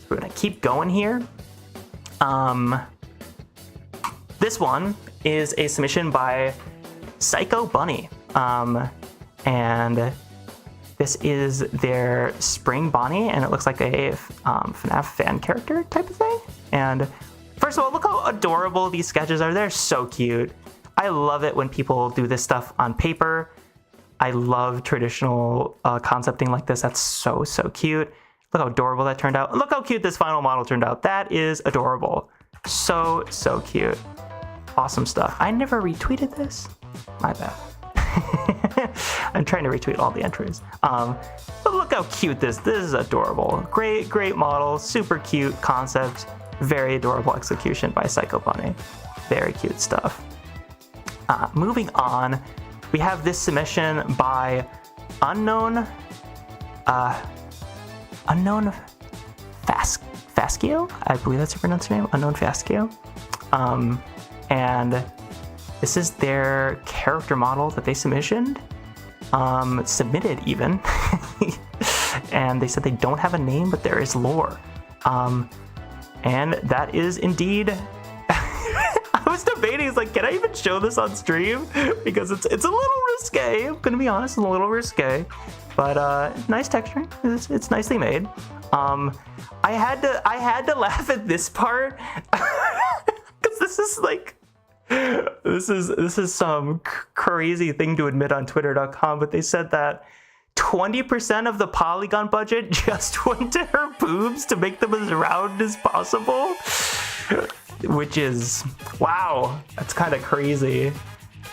We're gonna keep going here. this one is a submission by Psycho Bunny. And this is their Spring Bonnie, and it looks like a FNAF fan character type of thing. And first of all, look how adorable these sketches are. They're so cute. I love it when people do this stuff on paper. I love traditional concepting like this. That's so cute. Look how adorable that turned out. Look how cute this final model turned out. That is adorable. So cute. Awesome stuff. I never retweeted this. My bad. I'm trying to retweet all the entries. But look how cute this is adorable. Great model, super cute concept, very adorable execution by Psycho Bunny. Very cute stuff. Moving on, we have this submission by Unknown Fascio, I believe that's her pronounced name, Unknown Fascio. And this is their character model that they submitted even. And they said they don't have a name, but there is lore. And that is indeed... I was debating, it's like, can I even show this on stream? Because it's a little risque. I'm gonna be honest, it's a little risque. But nice texturing. It's nicely made. I had to laugh at this part because this is like... This is some crazy thing to admit on twitter.com, but they said that 20% of the polygon budget just went to her boobs to make them as round as possible, which is, wow, that's kind of crazy.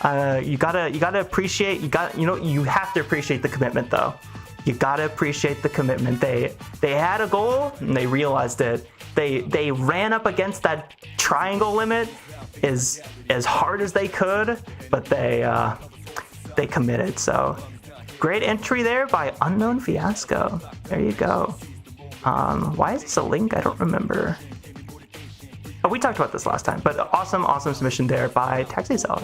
You gotta appreciate, you have to appreciate the commitment though. You gotta appreciate the commitment. They had a goal and they realized it. They ran up against that triangle limit as hard as they could, but they committed. So great entry there by Unknown Fiasco. There you go. Why is this a link? I don't remember. Oh, we talked about this last time, but awesome submission there by Taxi Seller.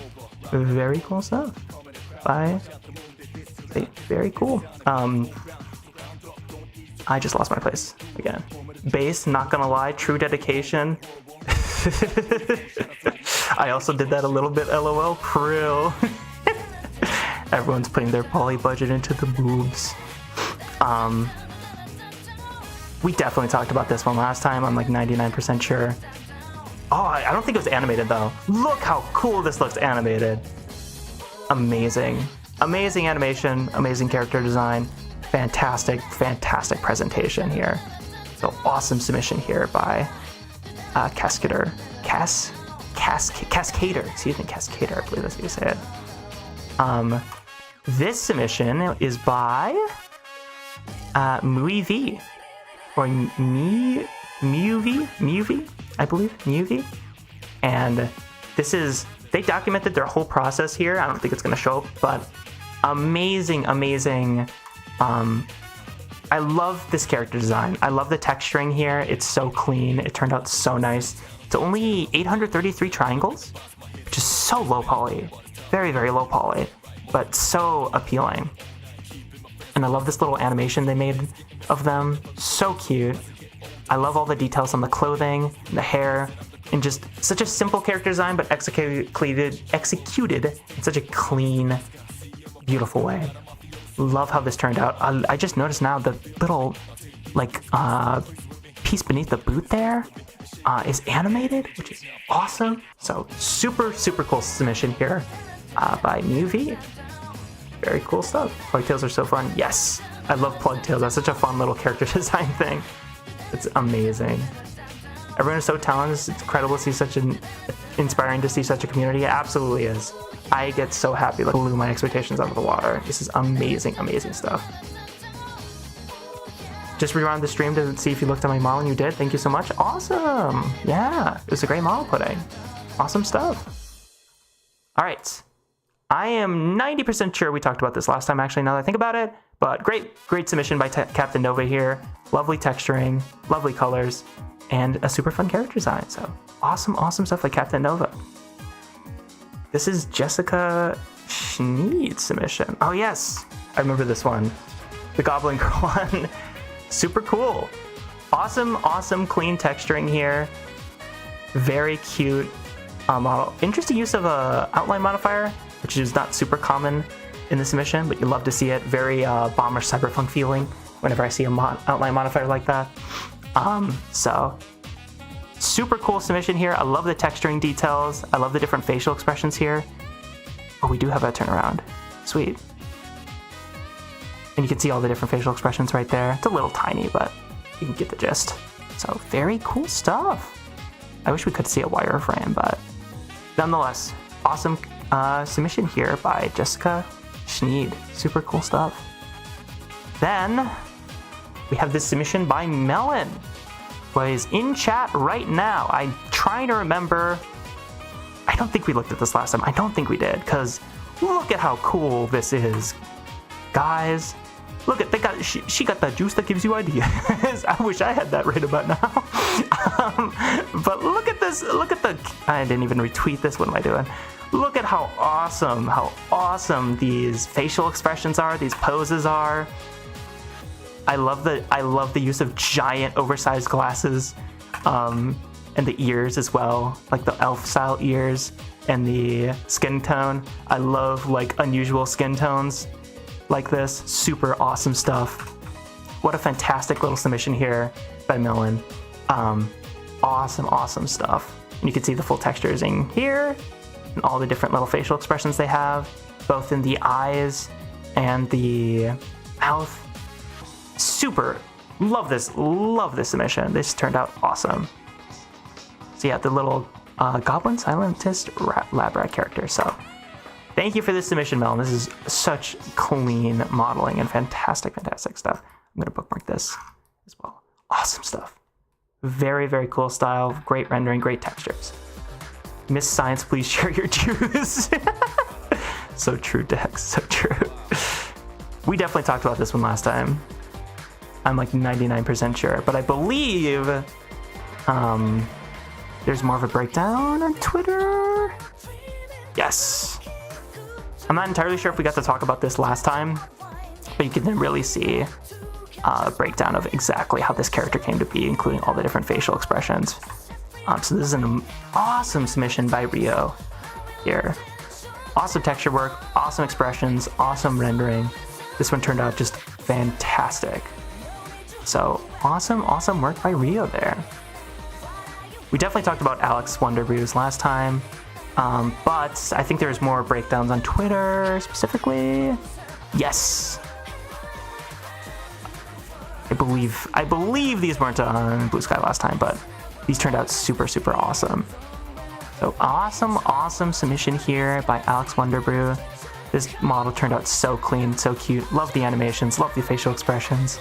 Very cool stuff. Very cool. I just lost my place again. Base, not gonna lie, true dedication. I also did that a little bit, LOL, Krill. Everyone's putting their poly budget into the boobs. We definitely talked about this one last time, I'm like 99% sure. Oh, I don't think it was animated though. Look how cool this looks animated. Amazing animation, amazing character design, fantastic presentation here. So awesome submission here by Cascader, excuse me, Cascader, I believe that's how you say it. This submission is by MuiV, or MuiV, I believe, MuiV. And this is, they documented their whole process here. I don't think it's going to show up, but amazing. I love this character design. I love the texturing here. It's so clean. It turned out so nice. It's only 833 triangles, which is so low poly. Very low poly, but so appealing. And I love this little animation they made of them. So cute. I love all the details on the clothing, the hair, and just such a simple character design, but executed in such a clean, beautiful way. Love how this turned out. I just noticed now the little piece beneath the boot there is animated, which is awesome. So super cool submission here by MuiV. Very cool stuff. Plugtails are so fun. Yes, I love Plugtails. That's such a fun little character design thing. It's amazing. Everyone is so talented. It's incredible to see inspiring to see such a community. It absolutely is. I get so happy, like blew my expectations out of the water. This is amazing stuff. Just rewound the stream to see if you looked at my model and you did. Thank you so much. Awesome. Yeah, it was a great model pudding. Awesome stuff. All right. I am 90% sure we talked about this last time, actually, now that I think about it. But great submission by Captain Nova here. Lovely texturing, lovely colors, and a super fun character design. So awesome stuff like Captain Nova. This is Jessica Schneid's submission. Oh yes, I remember this one. The Goblin Girl one. Super cool. Awesome clean texturing here. Very cute. model. Interesting use of a outline modifier, which is not super common in this submission, but you love to see it. Very Bomber Cyberpunk feeling whenever I see a outline modifier like that. So super cool submission here. I love the texturing details. I love the different facial expressions here. Oh, we do have a turnaround. Sweet. And you can see all the different facial expressions right there. It's a little tiny, but you can get the gist. So very cool stuff. I wish we could see a wireframe, but nonetheless, awesome submission here by Jessica Schneid. Super cool stuff. Then we have this submission by Melon, who is in chat right now. I'm trying to remember. I don't think we looked at this last time. I don't think we did, because look at how cool this is. Guys, look at she got that juice that gives you ideas. I wish I had that right about now. But look at this. Look at I didn't even retweet this. What am I doing? Look at how awesome these facial expressions are. These poses are. I love the use of giant oversized glasses, and the ears as well, like the elf style ears, and the skin tone. I love like unusual skin tones like this. Super awesome stuff. What a fantastic little submission here by Melon. Awesome stuff. And you can see the full texturing here and all the different little facial expressions they have, both in the eyes and the mouth. Super love this submission. This turned out awesome. So yeah, the little goblin scientist lab rat character. So thank you for this submission, Melon. This is such clean modeling and fantastic stuff. I'm gonna bookmark this as well. Awesome stuff. Very cool style. Great rendering, great textures. Miss Science, please share your juice. So true, Dex. So true. We definitely talked about this one last time. I'm like 99% sure, but I believe there's more of a breakdown on Twitter. Yes. I'm not entirely sure if we got to talk about this last time, but you can then really see a breakdown of exactly how this character came to be, including all the different facial expressions. So this is an awesome submission by Rio here. Awesome texture work, awesome expressions, awesome rendering. This one turned out just fantastic. So awesome work by Rio there. We definitely talked about Alex Wonderbrews last time, but I think there's more breakdowns on Twitter specifically. Yes. I believe these weren't on Blue Sky last time, but these turned out super awesome. So awesome submission here by Alex Wonderbrew. This model turned out so clean, so cute. Love the animations, love the facial expressions.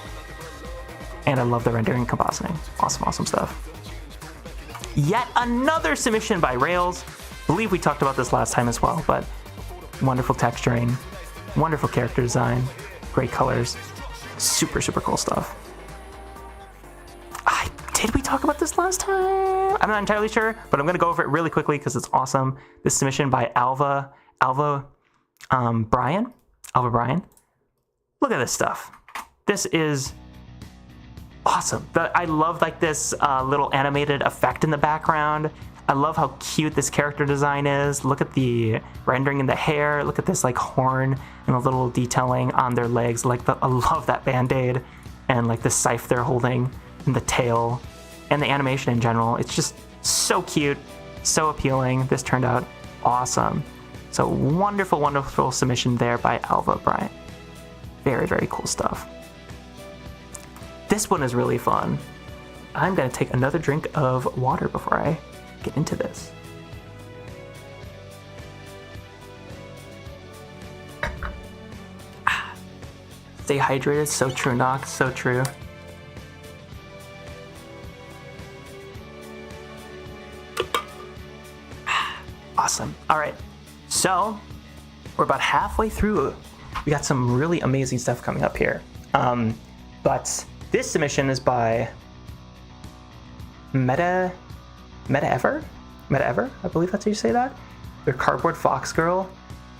And I love the rendering and compositing. Awesome stuff. Yet another submission by Rails. I believe we talked about this last time as well, but wonderful texturing, wonderful character design, great colors, super cool stuff. Did we talk about this last time? I'm not entirely sure, but I'm going to go over it really quickly because it's awesome. This submission by Alva Bryan. Look at this stuff. This is awesome. I love like this little animated effect in the background. I love how cute this character design is. Look at the rendering in the hair. Look at this like horn and the little detailing on their legs. I love that band-aid and like the scythe they're holding and the tail and the animation in general. It's just so cute, so appealing. This turned out awesome. So wonderful submission there by Alva Bryan. Very cool stuff. This one is really fun. I'm gonna take another drink of water before I get into this. Stay hydrated, so true, Nox, so true. Awesome. All right, so we're about halfway through. We got some really amazing stuff coming up here. But this submission is by Meta Ever, I believe that's how you say that. Their Cardboard Fox Girl.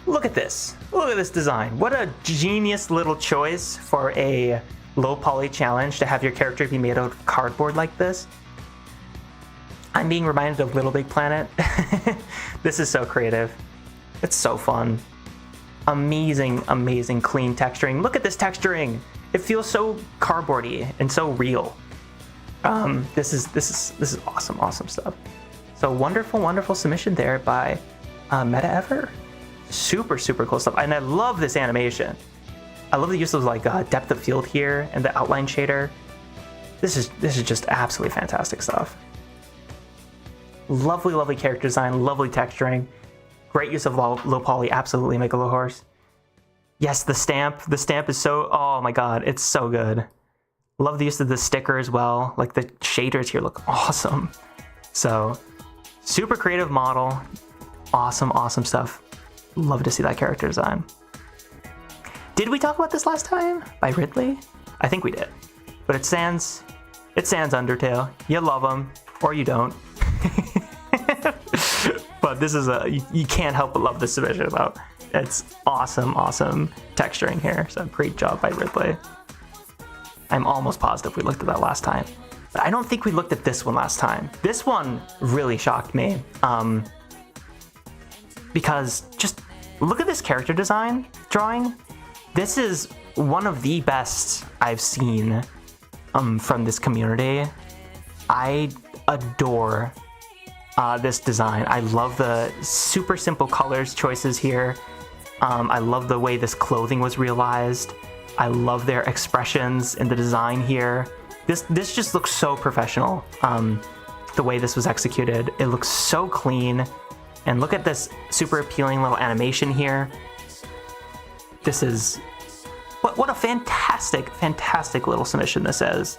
Look at this. Look at this design. What a genius little choice for a low poly challenge to have your character be made out of cardboard like this. time being reminded of Little Big Planet. This is so creative. It's so fun. Amazing, amazing clean texturing. Look at this texturing. It feels so cardboardy and so real. This is awesome stuff. So wonderful submission there by Meta Ever. Super cool stuff. And I love this animation. I love the use of like depth of field here and the outline shader. This is just absolutely fantastic stuff. Lovely character design, lovely texturing. Great use of low poly, absolutely Megalahorse. Yes, the stamp is so, oh my god, it's so good. Love the use of the sticker as well. Like the shaders here look awesome. So super creative model, awesome stuff. Love to see that character design. Did we talk about this last time by Ridley? I think we did. But it's Sans Undertale. You love them or you don't. But this is you can't help but love this submission about. It's awesome texturing here. So great job by Ridley. I'm almost positive we looked at that last time. But I don't think we looked at this one last time. This one really shocked me. Because just look at this character design drawing. This is one of the best I've seen from this community. I adore this design. I love the super simple colors choices here. I love the way this clothing was realized. I love their expressions in the design here. This just looks so professional. The way this was executed, it looks so clean. And look at this super appealing little animation here. This is what a fantastic little submission this is.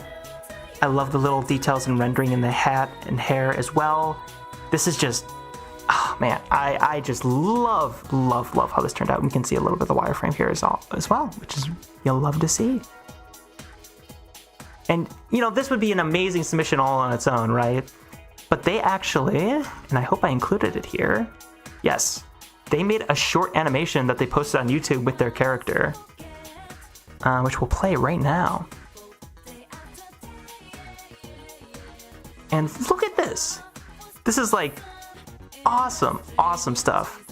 I love the little details and rendering in the hat and hair as well. This is just, oh man, I just love how this turned out. We can see a little bit of the wireframe here as well, which is you'll love to see. And you know, this would be an amazing submission all on its own, right? But they actually, and I hope I included it here, yes, they made a short animation that they posted on YouTube with their character, which we'll play right now. And look at this. This is like awesome stuff.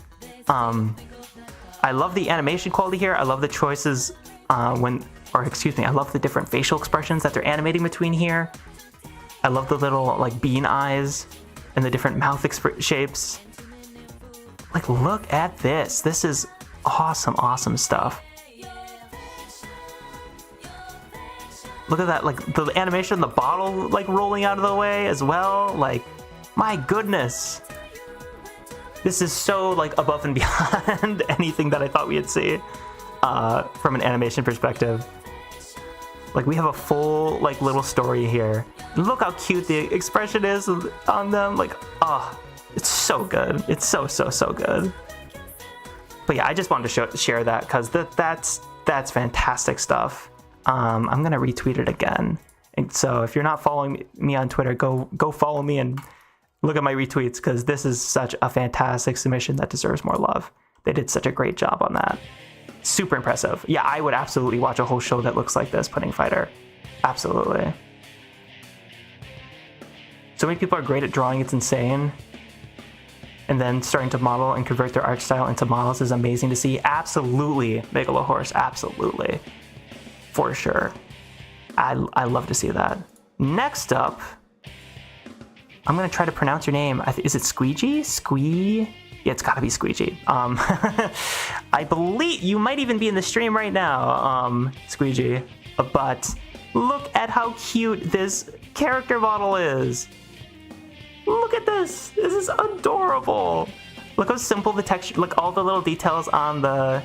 I love the animation quality here. I love the choices I love the different facial expressions that they're animating between here. I love the little like bean eyes and the different mouth shapes. Like, look at this. This is awesome stuff. Look at that, like the animation, the bottle like rolling out of the way as well. Like, my goodness. This is so like above and beyond anything that I thought we'd see from an animation perspective. Like, we have a full like little story here. Look how cute the expression is on them. Like, oh, it's so good. It's so good. But yeah, I just wanted to share that because that's fantastic stuff. I'm gonna retweet it again. And so if you're not following me on Twitter, go follow me and look at my retweets because this is such a fantastic submission that deserves more love. They did such a great job on that. Super impressive. Yeah, I would absolutely watch a whole show that looks like this, Pudding Fighter. Absolutely. So many people are great at drawing, it's insane. And then starting to model and convert their art style into models is amazing to see. Absolutely, Megalahorse, absolutely. For sure. I love to see that. Next up, I'm going to try to pronounce your name. Is it Squeegee? Yeah, it's gotta be Squeegee. I believe you might even be in the stream right now, Squeegee. But look at how cute this character model is. Look at this. This is adorable. Look how simple the texture, look all the little details on the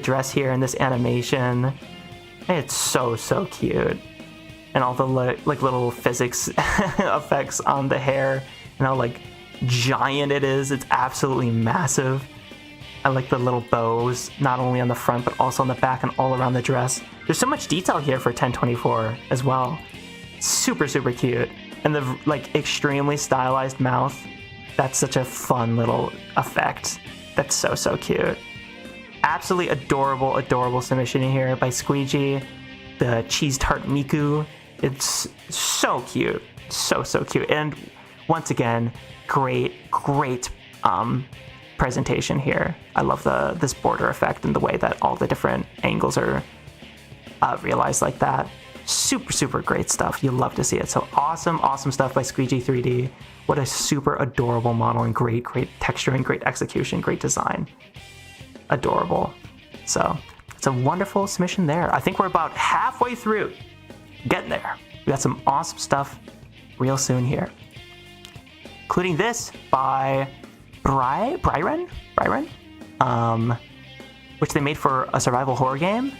dress here in this animation. It's so cute. And all the like little physics effects on the hair and how like giant it is. It's absolutely massive. I like the little bows, not only on the front but also on the back and all around the dress. There's so much detail here for 1024 as well. Super cute. And the like extremely stylized mouth. That's such a fun little effect. That's so cute. Absolutely adorable submission here by Squeegee. The cheese tart Miku. It's so cute. So cute. And once again, great presentation here. I love this border effect and the way that all the different angles are realized like that. Super great stuff. You love to see it. So awesome stuff by Squeegee 3D. What a super adorable model, and great texturing, great execution, great design. Adorable. So it's a wonderful submission there. I think we're about halfway through. Getting there. We got some awesome stuff real soon here, including this by Byron, which they made for a survival horror game.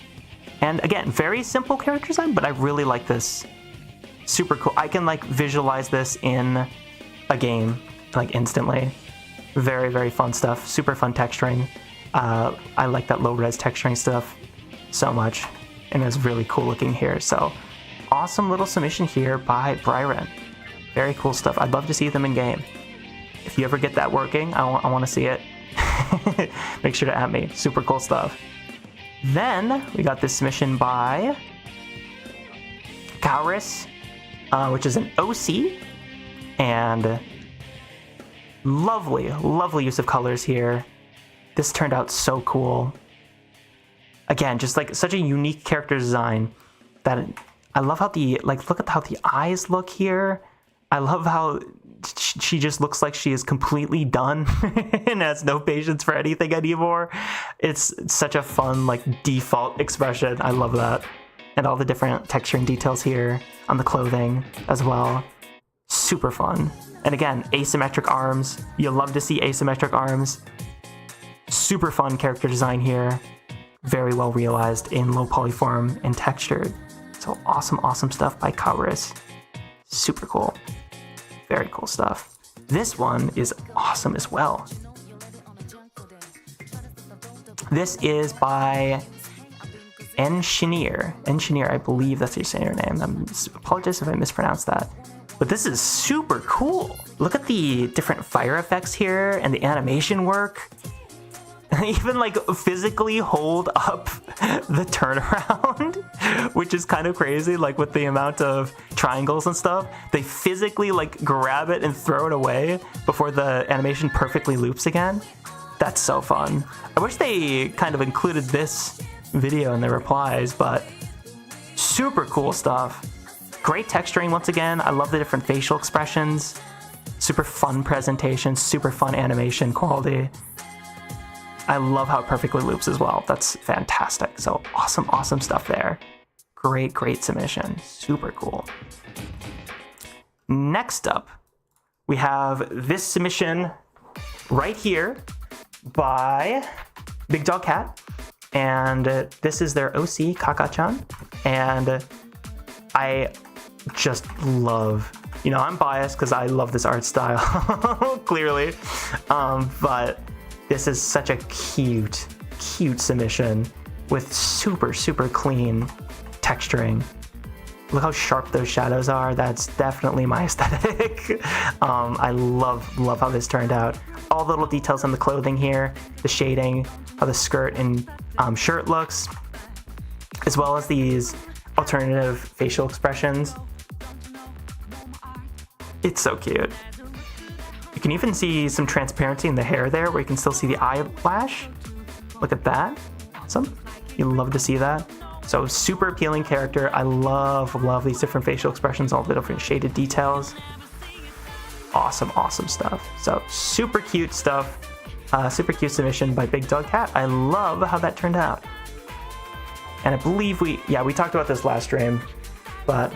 And again, very simple character design, but I really like this. Super cool. I can like visualize this in a game like instantly. Very fun stuff. Super fun texturing. I like that low res texturing stuff so much, and it's really cool looking here. So awesome little submission here by Byron. Very cool stuff. I'd love to see them in game. If you ever get that working, I want to see it. Make sure to at me. Super cool stuff. Then we got this submission by Kauris, which is an OC, and lovely use of colors here. This turned out so cool. Again, just like such a unique character design that I love how look at how the eyes look here. I love how she just looks like she is completely done and has no patience for anything anymore. It's such a fun, like, default expression. I love that. And all the different texture and details here on the clothing as well. Super fun. And again, asymmetric arms. You'll love to see asymmetric arms. Super fun character design here. Very well realized in low polyform and textured. So awesome stuff by Kauris. Super cool. Very cool stuff. This one is awesome as well. This is by Engineer, I believe that's how you say her name. I apologize if I mispronounced that. But this is super cool. Look at the different fire effects here and the animation work. Even like physically hold up the turnaround, which is kind of crazy, like with the amount of triangles and stuff. They physically like grab it and throw it away before the animation perfectly loops again. That's so fun. I wish they kind of included this video in their replies, but super cool stuff. Great texturing once again. I love the different facial expressions. Super fun presentation, super fun animation quality. I love how it perfectly loops as well. That's fantastic. So awesome stuff there. Great submission. Super cool. Next up, we have this submission right here by Big Dog Cat. And this is their OC, Kaka-chan. And I just love, I'm biased because I love this art style, clearly. But this is such a cute submission with super clean texturing. Look how sharp those shadows are. That's definitely my aesthetic. I love how this turned out. All the little details on the clothing here, the shading, how the skirt and shirt looks, as well as these alternative facial expressions. It's so cute. You can even see some transparency in the hair there where you can still see the eyelash. Look at that. Awesome. You love to see that. So super appealing character. I love these different facial expressions, all the different shaded details. Awesome stuff. So super cute stuff. Super cute submission by Big Dog Cat. I love how that turned out. And I believe we talked about this last stream, but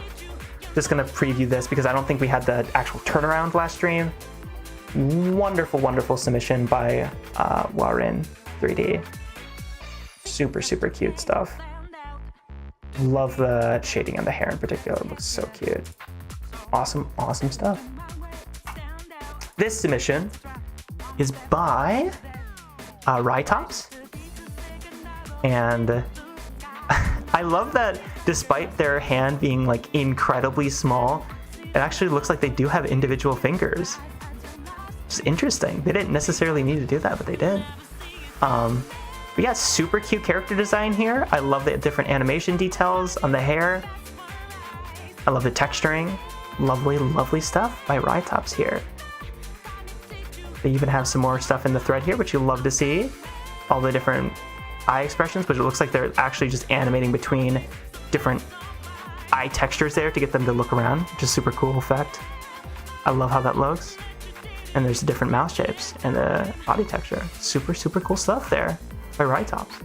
just gonna preview this because I don't think we had the actual turnaround last stream. Wonderful submission by Warin 3D. Super cute stuff. Love the shading on the hair in particular. It looks so cute. Awesome stuff. This submission is by Rytops. And I love that despite their hand being like incredibly small, it actually looks like they do have individual fingers. It's interesting. They didn't necessarily need to do that, but they did. But yeah, super cute character design here. I love the different animation details on the hair. I love the texturing. Lovely, lovely stuff by Rytops here. They even have some more stuff in the thread here, which you love to see. All the different eye expressions, but it looks like they're actually just animating between different eye textures there to get them to look around, which is super cool effect. I love how that looks. And there's different mouth shapes and the body texture. Super, super cool stuff there by Rytops.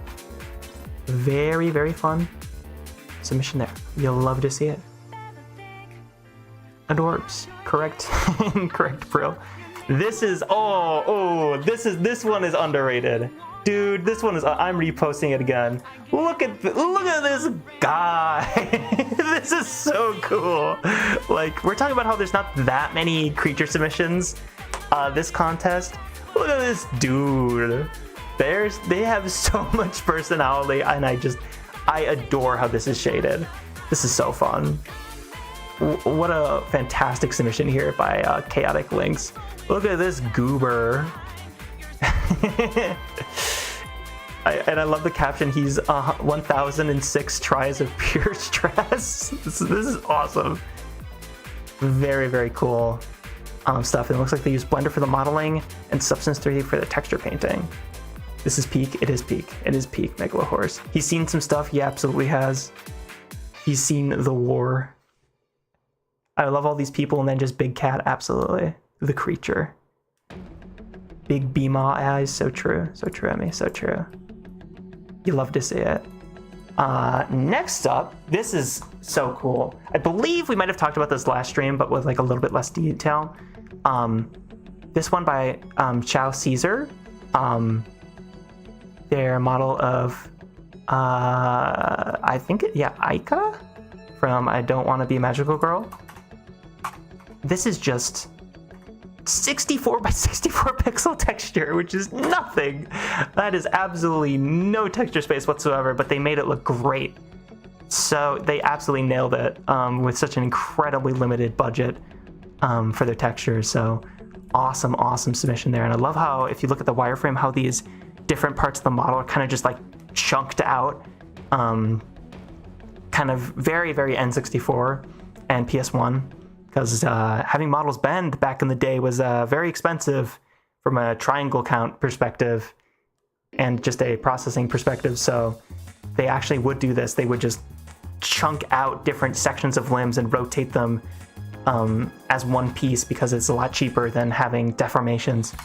Very, very fun submission there. You'll love to see it. Adorbs. Correct. Correct, Brill. This is, this one is underrated. Dude, this one is, I'm reposting it again. Look at this guy. This is so cool. Like, we're talking about how there's not that many creature submissions this contest. Look at this dude. They have so much personality, and I adore how this is shaded. This is so fun. What a fantastic submission here by Chaotic Lynx. Look at this goober. And I love the caption. He's 1006 tries of pure stress. This is awesome. Very, very cool stuff. And it looks like they use Blender for the modeling and Substance 3D for the texture painting. This is peak. It is peak. It is peak Megalahorse. He's seen some stuff. He absolutely has. He's seen the war. I love all these people, and then just Big Cat. Absolutely. The creature. Big Beemaw eyes. So true. So true, Emmy. So true. You love to see it. Next up, this is so cool. I believe we might have talked about this last stream, but with like a little bit less detail. This one by Chow Caesar. Their model of, I think, Aika from I Don't Want to Be a Magical Girl. This is just 64 by 64 pixel texture, which is nothing. That is absolutely no texture space whatsoever, but they made it look great. So they absolutely nailed it with such an incredibly limited budget for their textures. So awesome, awesome submission there. And I love how, if you look at the wireframe, how these different parts of the model are kind of just like chunked out, kind of very, very N64 and PS1. Because having models bend back in the day was very expensive from a triangle count perspective and just a processing perspective. So they actually would do this. They would just chunk out different sections of limbs and rotate them as one piece because it's a lot cheaper than having deformations.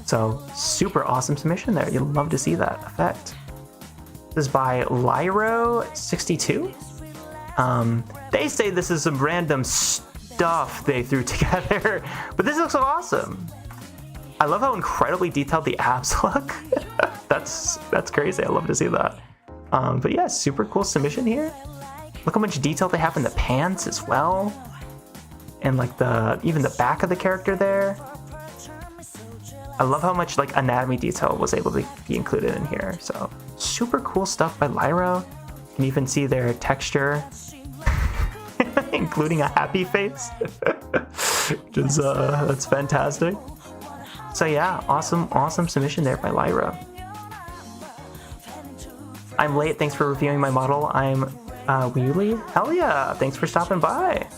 So super awesome submission there. You'll love to see that effect. This is by Lyro62. They say this is some random stuff they threw together, but this looks awesome. I love how incredibly detailed the abs look. that's crazy. I love to see that. But yeah, super cool submission here. Look how much detail they have in the pants as well, and like even the back of the character there. I love how much like anatomy detail was able to be included in here. So super cool stuff by Lyro. You can even see their texture. Including a happy face. Which is, that's fantastic. So yeah, awesome submission there by Lyra. I'm late, thanks for reviewing my model. I'm Wheelie. Hell yeah, thanks for stopping by.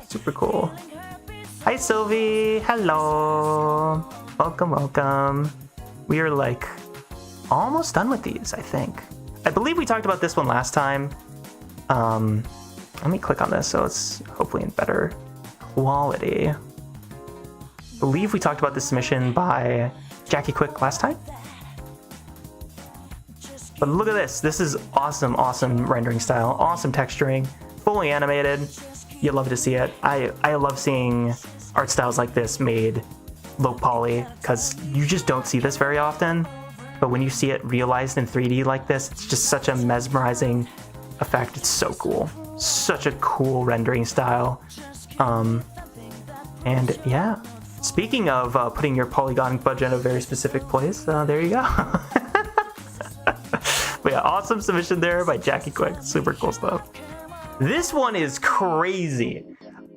Super cool. Hi Sylvie, hello. Welcome. We are like almost done with these, I think. I believe we talked about this one last time. Let me click on this so it's hopefully in better quality. I believe we talked about this submission by Jackie Quick last time. But look at this. This is awesome rendering style. Awesome texturing. Fully animated. You love to see it. I love seeing art styles like this made low poly because you just don't see this very often. But when you see it realized in 3D like this, it's just such a mesmerizing effect. It's so cool. Such a cool rendering style. And yeah, speaking of putting your polygon budget in a very specific place, there you go. But yeah, awesome submission there by Jackie Quick. Super cool stuff. This one is crazy.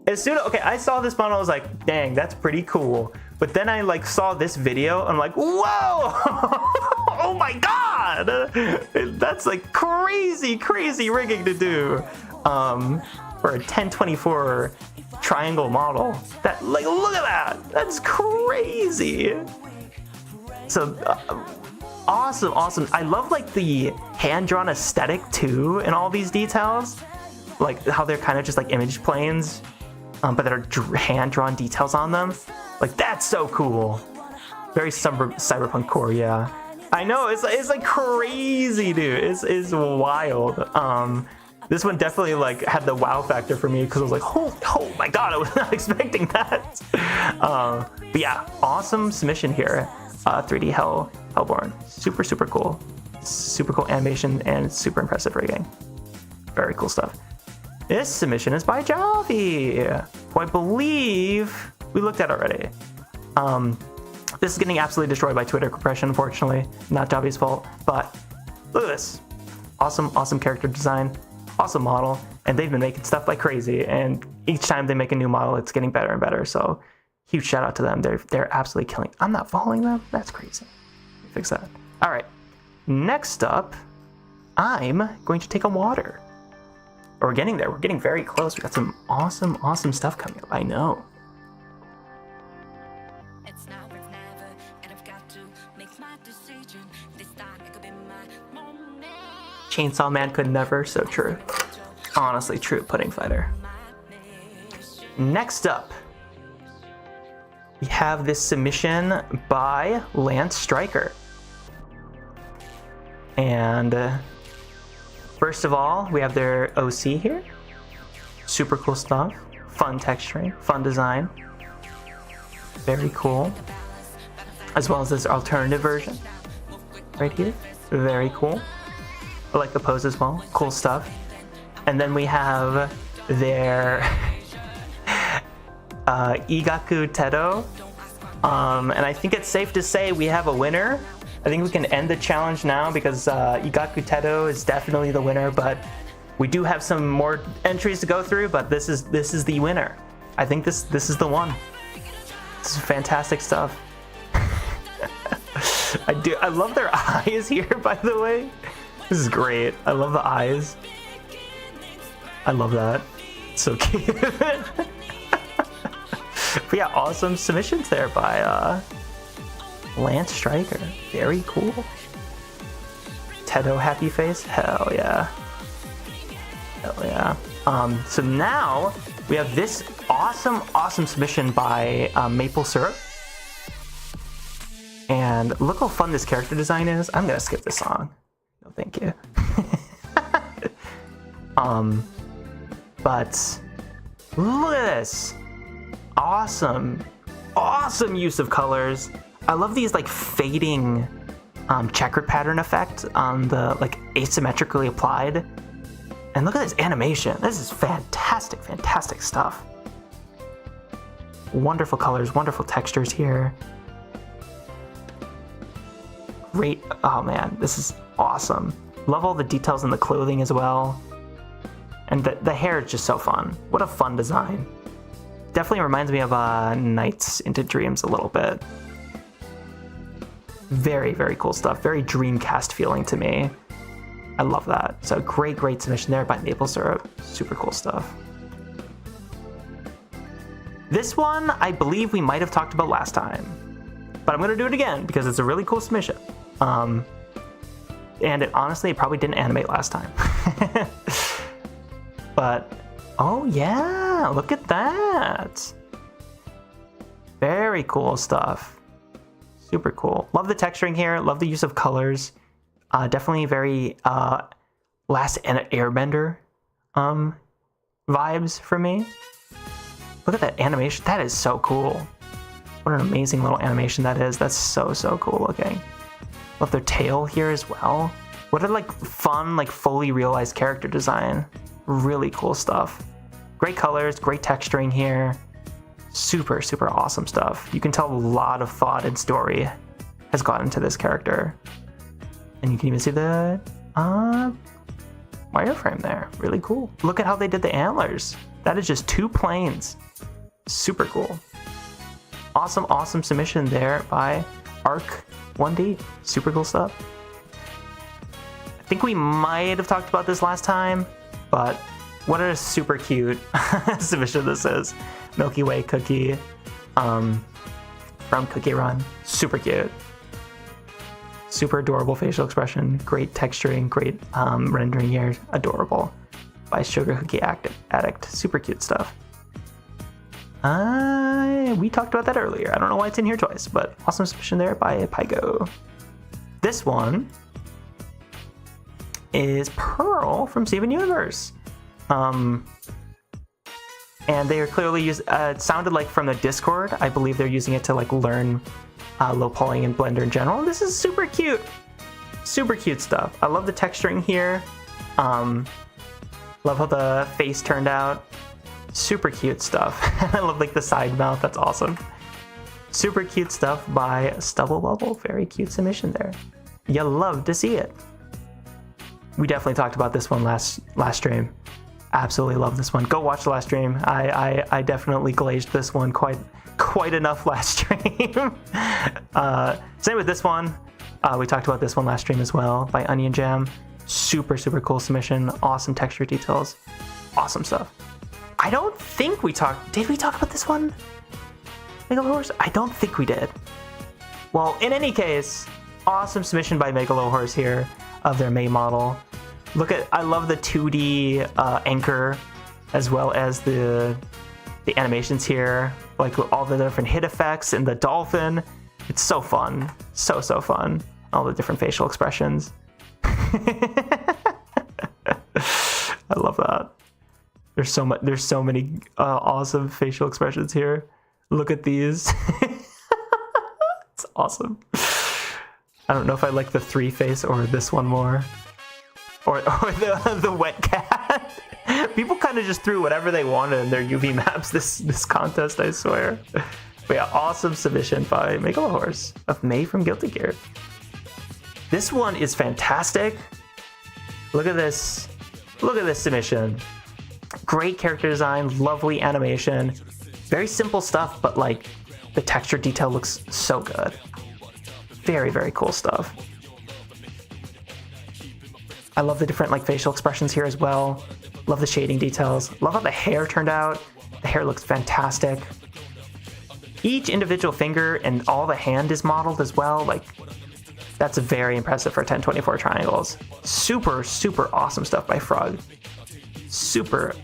Okay, I saw this model, I was like, dang, that's pretty cool. But then I like saw this video, I'm like, whoa! Oh my god! That's like crazy rigging to do. for a 1024 triangle model. That, like, look at that! That's crazy! So, awesome, awesome. I love, like, the hand-drawn aesthetic, too, in all these details. Like, how they're kind of just, like, image planes, but that are hand-drawn details on them. Like, that's so cool. Very cyberpunk core, yeah. I know, it's like crazy, dude. It's wild. This one definitely like had the wow factor for me because I was like, oh my god, I was not expecting that. But yeah, awesome submission here. 3D Hellborn, super cool. Super cool animation and super impressive rigging. Very cool stuff. This submission is by Javi, who I believe we looked at already. This is getting absolutely destroyed by Twitter compression, unfortunately. Not Javi's fault, but look at this. Awesome character design, awesome model, and they've been making stuff like crazy, and each time they make a new model, it's getting better and better, so huge shout out to them. They're absolutely killing. I'm not following them? That's crazy. Fix that. All right, next up, I'm going to take a water. We're getting there. We're getting very close. We got some awesome stuff coming up. I know. Chainsaw Man could never, so true. Honestly true, Pudding Fighter. Next up, we have this submission by Lance Stryker. And first of all, we have their OC here. Super cool stuff. Fun texturing, fun design. Very cool. As well as this alternative version right here. Very cool. I like the pose as well. Cool stuff. And then we have their Igaku Tedo. And I think it's safe to say we have a winner. I think we can end the challenge now because Igaku Tedo is definitely the winner, but we do have some more entries to go through, but this is the winner. I think this is the one. This is fantastic stuff. I love their eyes here, by the way. This is great. I love the eyes. I love that. It's so cute. But yeah, awesome submissions there by Lance Stryker. Very cool. Tedo happy face. Hell yeah. Hell yeah. So now we have this awesome submission by Maple Syrup. And look how fun this character design is. I'm gonna skip this song. No, thank you. But look at this. Awesome use of colors. I love these like fading checkered pattern effect on the like asymmetrically applied. And look at this animation. This is fantastic stuff. Wonderful colors, wonderful textures here. Great. Oh man, this is awesome. Love all the details in the clothing as well. And the hair is just so fun. What a fun design. Definitely reminds me of Nights into Dreams a little bit. Very cool stuff. Very Dreamcast feeling to me. I love that. So great submission there by Maple Syrup. Super cool stuff. This one, I believe we might have talked about last time. But I'm going to do it again because it's a really cool submission. And it honestly probably didn't animate last time. But, oh yeah, look at that. Very cool stuff. Super cool. Love the texturing here. Love the use of colors. Definitely very Last Airbender vibes for me. Look at that animation. That is so cool. What an amazing little animation that is. That's so cool looking. Love their tail here as well. What a like fun, like fully realized character design. Really cool stuff. Great colors, great texturing here. Super awesome stuff. You can tell a lot of thought and story has gone into this character. And you can even see the wireframe there. Really cool. Look at how they did the antlers. That is just 2 planes. Super cool. Awesome submission there by Arc 1D. Super cool stuff. I think we might have talked about this last time, but What a super cute submission this is. Milky Way cookie from Cookie Run. Super cute. Super adorable facial expression. Great texturing, great rendering here. Adorable. By Sugar Cookie Addict. Super cute stuff. We talked about that earlier. I don't know why it's in here twice, but awesome submission there by Pygo. This one is Pearl from Steven Universe. And they are clearly it sounded like from the Discord. I believe they're using it to like learn low polying in Blender in general. This is super cute. Super cute stuff. I love the texturing here. Love how the face turned out. Super cute stuff. I love like the side mouth. That's awesome. Super cute stuff by Stubble Bubble. Very cute submission there. You love to see it. We definitely talked about this one last stream. Absolutely love this one. Go watch the last stream. I definitely glazed this one quite enough last stream. Same with this one. We talked about this one last stream as well by Onion Jam. Super cool submission. Awesome texture details. Awesome stuff. I don't think did we talk about this one? Megalohorse? I don't think we did. Well, in any case, awesome submission by Megalohorse here of their May model. I love the 2D anchor as well as the animations here, like all the different hit effects and the dolphin. It's so fun. So fun. All the different facial expressions. I love that. There's so many awesome facial expressions here. Look at these. It's awesome. I don't know if I like the 3 face or this one more. Or the wet cat. People kind of just threw whatever they wanted in their UV maps this contest, I swear. But yeah, awesome submission by Megalohorse of May from Guilty Gear. This one is fantastic. Look at this. Look at this submission. Great character design, lovely animation. Very simple stuff, but like the texture detail looks so good. Very cool stuff. I love the different like facial expressions here as well. Love the shading details. Love how the hair turned out. The hair looks fantastic. Each individual finger and all the hand is modeled as well. Like, that's very impressive for 1024 triangles. Super awesome stuff by Frog. Super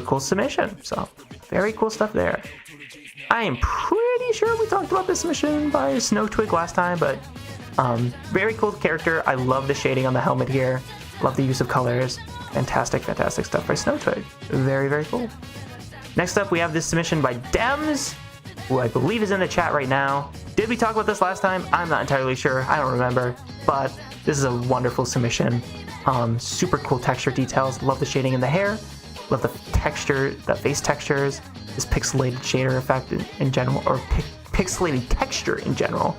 cool submission. So very cool stuff there. I am pretty sure we talked about this submission by Snow Twig last time, but very cool character. I love the shading on the helmet here. Love the use of colors. Fantastic stuff by Snow Twig. Very cool. Next up, we have this submission by Dems, who I believe is in the chat right now. Did we talk about this last time? I'm not entirely sure. I don't remember, but this is a wonderful submission. Super cool texture details. Love the shading in the hair. Love the texture, the face textures. This pixelated shader effect in general, or pixelated texture in general.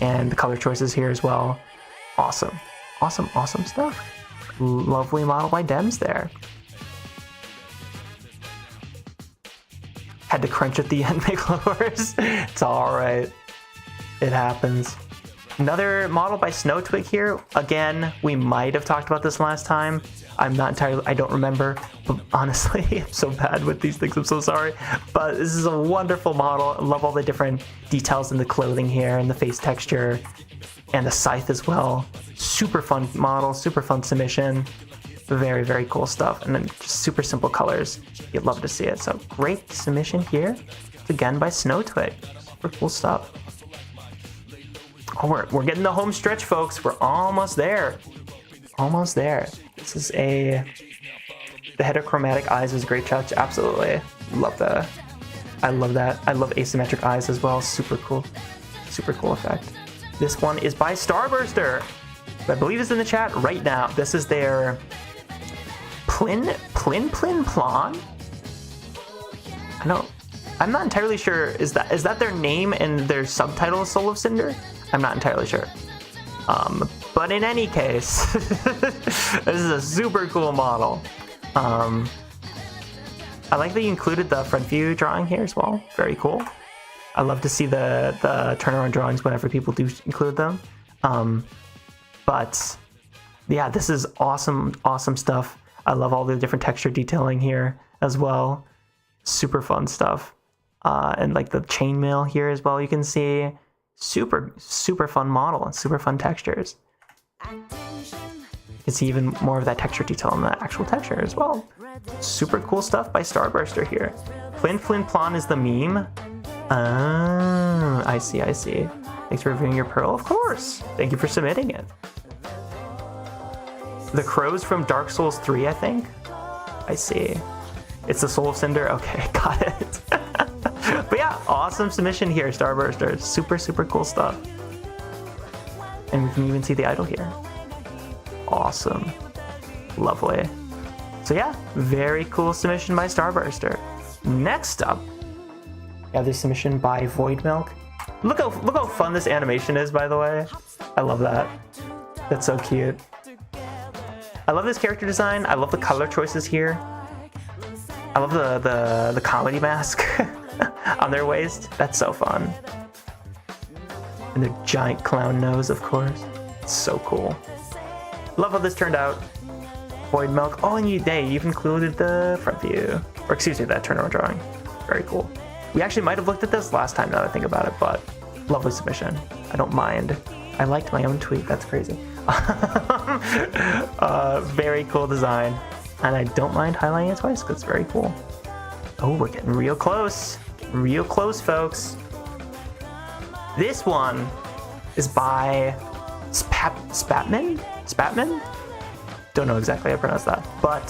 And the color choices here as well. Awesome stuff. Lovely model by Dems there. Had to crunch at the end, Megalohorse. It's alright. It happens. Another model by Snow Twig here. Again, we might have talked about this last time. I don't remember. But honestly, I'm so bad with these things. I'm so sorry. But this is a wonderful model. I love all the different details in the clothing here and the face texture and the scythe as well. Super fun model, super fun submission. Very cool stuff. And then just super simple colors. You'd love to see it. So great submission here. Again by Snow Twig. Super cool stuff. Oh, we're getting the home stretch, folks. We're almost there. Almost there. This is the heterochromatic eyes is a great touch. Absolutely. Love that. I love that. I love asymmetric eyes as well. Super cool. Super cool effect. This one is by Starburster. I believe is in the chat right now. This is their Plin Plon? I'm not entirely sure. Is that their name and their subtitle is Soul of Cinder? I'm not entirely sure. But in any case, this is a super cool model. I like that you included the front view drawing here as well. Very cool. I love to see the turnaround drawings whenever people do include them. But yeah, this is awesome stuff. I love all the different texture detailing here as well. Super fun stuff. And like the chainmail here as well, you can see. Super fun model and super fun textures. You can see even more of that texture detail in the actual texture as well. Super cool stuff by Starburster here. Flin Flin Plon is the meme. Ah, I see. Thanks for reviewing your Pearl, of course. Thank you for submitting it. The crows from Dark Souls 3, I think. I see. It's the Soul of Cinder. Okay, got it. But yeah, awesome submission here, Starburster. Super cool stuff. And we can even see the idol here. Awesome. Lovely. So yeah, very cool submission by Starburster. Next up, we have this submission by Void Milk. Look how fun this animation is, by the way. I love that. That's so cute. I love this character design. I love the color choices here. I love the comedy mask on their waist. That's so fun. And their giant clown nose, of course. It's so cool. Love how this turned out. Void Milk. Oh, and you've included the front view. Or excuse me, that turnaround drawing. Very cool. We actually might have looked at this last time now that I think about it, but lovely submission. I don't mind. I liked my own tweet. That's crazy. Very cool design. And I don't mind highlighting it twice because it's very cool. Oh, we're getting real close. Real close, folks. This one is by Spatman? Don't know exactly how to pronounce that. But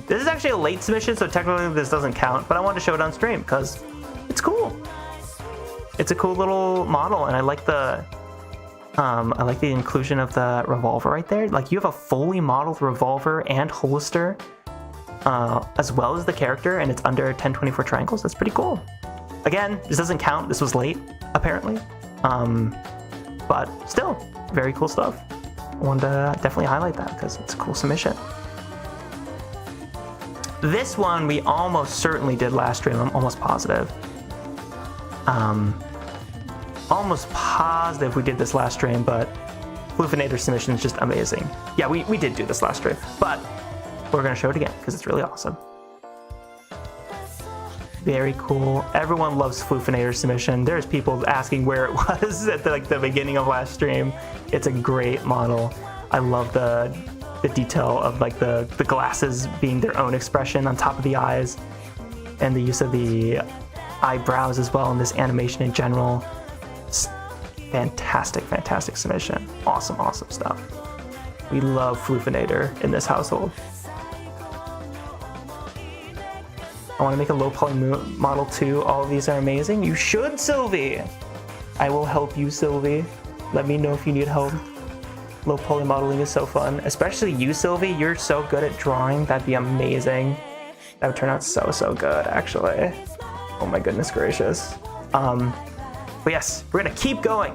this is actually a late submission, so technically this doesn't count. But I wanted to show it on stream because it's cool. It's a cool little model, and I like the inclusion of the revolver right there. Like, you have a fully modeled revolver and holster, as well as the character, and it's under 1024 triangles. That's pretty cool. Again, this doesn't count. This was late, apparently. But still, very cool stuff. I wanted to definitely highlight that because it's a cool submission. This one we almost certainly did last stream. I'm almost positive. Almost positive we did this last stream, but Flufinator's submission is just amazing. Yeah, we did do this last stream, but we're going to show it again because it's really awesome. Very cool. Everyone loves Flufinator's submission. There's people asking where it was at the beginning of last stream. It's a great model. I love the detail of like the glasses being their own expression on top of the eyes, and the use of the eyebrows as well in this animation in general. Fantastic submission. Awesome stuff. We love Flufinator in this household. I want to make a low poly model too. All of these are amazing. You should, Sylvie. I will help you, Sylvie. Let me know if you need help. Low poly modeling is so fun. Especially you, Sylvie. You're so good at drawing. That'd be amazing. That would turn out so good, actually. Oh my goodness gracious. But yes, we're gonna keep going.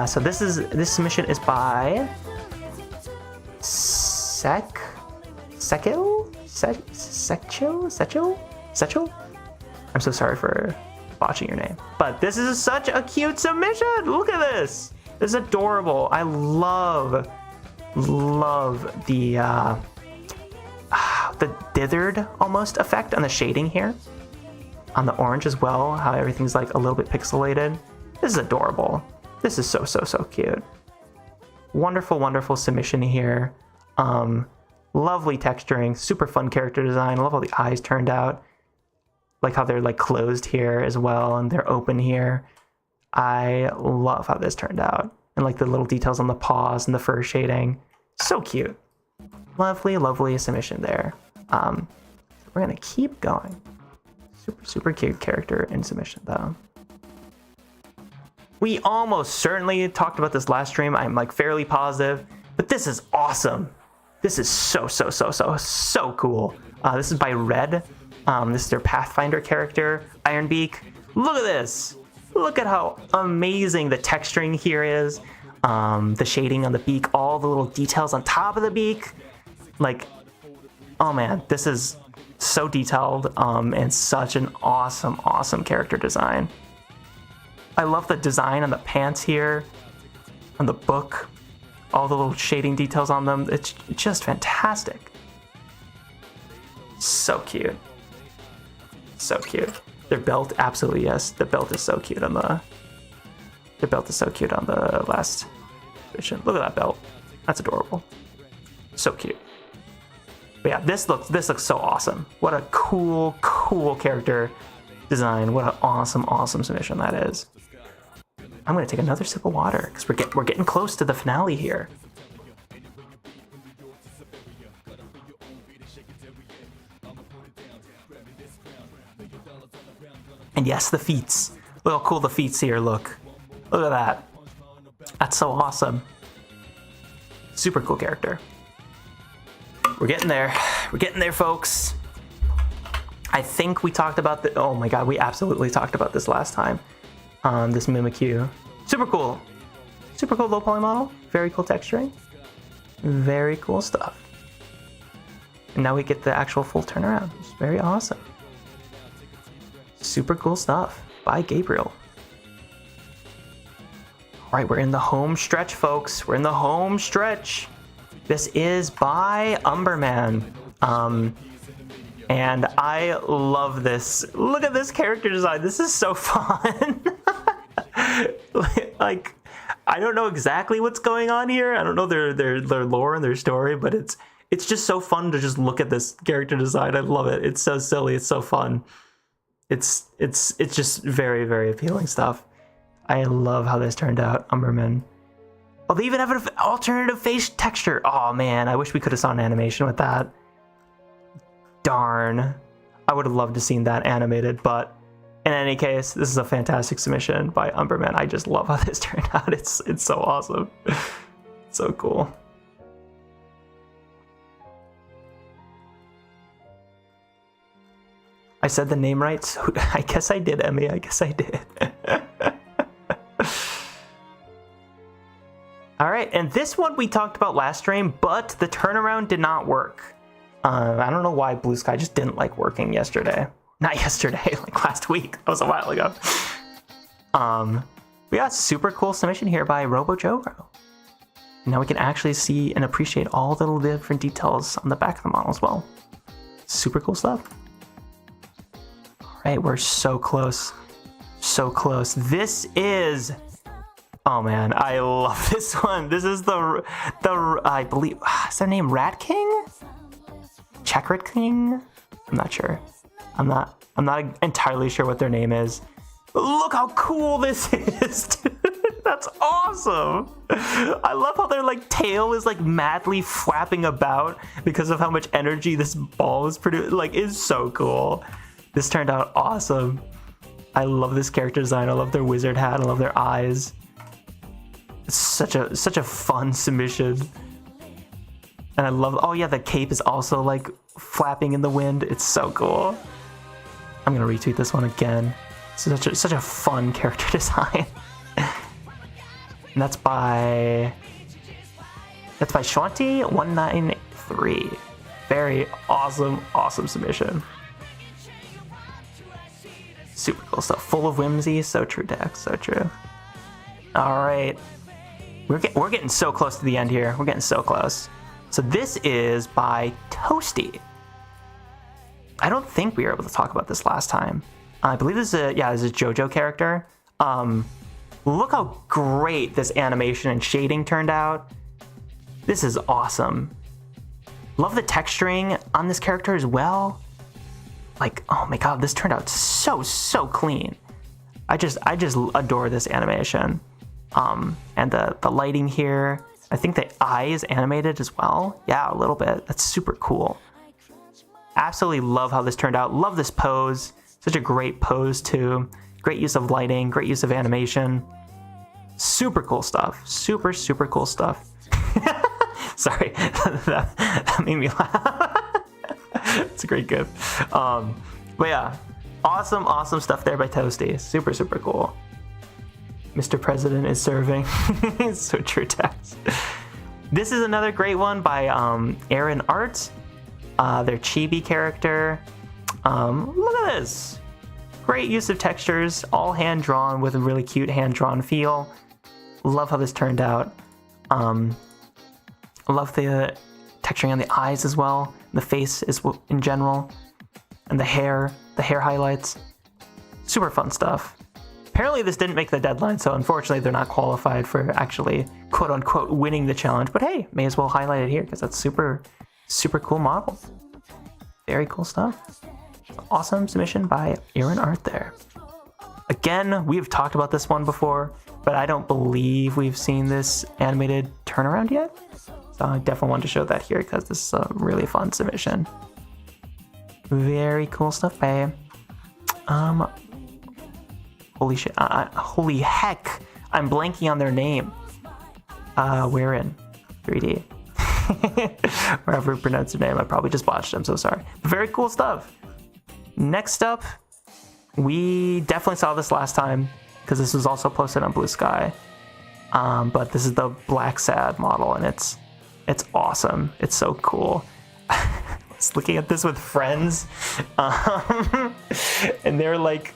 So this submission is by Sechel? I'm so sorry for botching your name. But this is such a cute submission. Look at this. This is adorable. I love the dithered almost effect on the shading here. On the orange as well, how everything's like a little bit pixelated. This is adorable. This is so cute. Wonderful submission here. Lovely texturing, super fun character design. I love how the eyes turned out. Like how they're like closed here as well, and they're open here. I love how this turned out. And like the little details on the paws and the fur shading. So cute. Lovely submission there. We're gonna keep going. Super cute character in submission though. We almost certainly talked about this last stream. I'm like fairly positive, but this is awesome. This is so cool. This is by Red. This is their Pathfinder character, Ironbeak. Look at this. Look at how amazing the texturing here is. The shading on the beak, all the little details on top of the beak. Like, oh man, this is so detailed and such an awesome character design. I love the design on the pants here, on the book. all the little shading details on them. It's just fantastic. So cute. So cute. Their belt, absolutely yes. The belt is so cute on the last edition. Look at that belt. That's adorable. So cute. But yeah, this looks so awesome. What a cool character design. What an awesome submission that is. I'm gonna take another sip of water because we're getting close to the finale here. And yes, the feats. Look how cool the feats here look. Look at that. That's so awesome. Super cool character. We're getting there. We're getting there, folks. I think we talked about the... Oh my god, we absolutely talked about this last time. This Mimikyu. Super cool. Super cool low poly model. Very cool texturing. Very cool stuff. And now we get the actual full turnaround. It's very awesome. Super cool stuff by Gabriel. All right, we're in the home stretch, folks. We're in the home stretch. This is by Umberman. And I love this. Look at this character design. This is so fun. Like, I don't know exactly what's going on here. I don't know their lore and their story, but it's just so fun to just look at this character design. I love it. It's so silly. It's so fun. It's just very, very appealing stuff. I love how this turned out, Umberman. Oh, they even have an alternative face texture. Oh man, I wish we could have saw an animation with that. Darn. I would have loved to seen that animated, but in any case, this is a fantastic submission by Umberman. I just love how this turned out. It's so awesome. So cool. I said the name right. So I guess I did, Emmy. I guess I did. All right, and this one we talked about last stream, but the turnaround did not work. I don't know why Blue Sky just didn't like working yesterday. Not yesterday, like last week. That was a while ago. We got a super cool submission here by RoboJogo. Now we can actually see and appreciate all the little different details on the back of the model as well. Super cool stuff. All right, we're so close. So close. This is... Oh man, I love this one. This is the I believe, is their name Rat King? Chakrit King? I'm not sure. I'm not entirely sure what their name is. But look how cool this is, dude. That's awesome. I love how their like tail is like madly flapping about because of how much energy this ball is producing. Like, it's so cool. This turned out awesome. I love this character design. I love their wizard hat. I love their eyes. It's such a fun submission. And I love, oh yeah, the cape is also like flapping in the wind. It's so cool. I'm gonna retweet this one again. It's such a fun character design. And that's by Shanti193. Very awesome submission. Super cool stuff. Full of whimsy. So true, Dex. So true. All right. We're getting so close to the end here. We're getting so close. So this is by Toasty. I don't think we were able to talk about this last time. I believe this is a JoJo character. Look how great this animation and shading turned out. This is awesome. Love the texturing on this character as well. Like, oh my god, this turned out so clean. I just adore this animation. And the lighting here. I think the eye is animated as well. Yeah, a little bit. That's super cool. Absolutely love how this turned out. Love this pose. Such a great pose too. Great use of lighting, great use of animation. Super cool stuff. Super cool stuff. Sorry, that made me laugh. It's a great gift. But yeah, awesome stuff there by Toasty. Super cool. Mr. President is serving. It's so true, Tex. This is another great one by Aaron Art. Their chibi character. Look at this. Great use of textures, all hand-drawn with a really cute hand-drawn feel. Love how this turned out. I love the texturing on the eyes as well. The face is in general. And the hair highlights. Super fun stuff. Apparently this didn't make the deadline, so unfortunately they're not qualified for actually quote-unquote winning the challenge. But hey, may as well highlight it here because that's super, super cool model. Very cool stuff. Awesome submission by Aaron Art there. Again, we've talked about this one before, but I don't believe we've seen this animated turnaround yet. So I definitely wanted to show that here because this is a really fun submission. Very cool stuff by holy shit, holy heck, I'm blanking on their name. We're in 3D. Wherever you pronounce their name, I probably just botched. I'm so sorry. But very cool stuff. Next up, we definitely saw this last time because this was also posted on Blue Sky. But this is the Black Sad model, and it's awesome. It's so cool. I was looking at this with friends, and they're like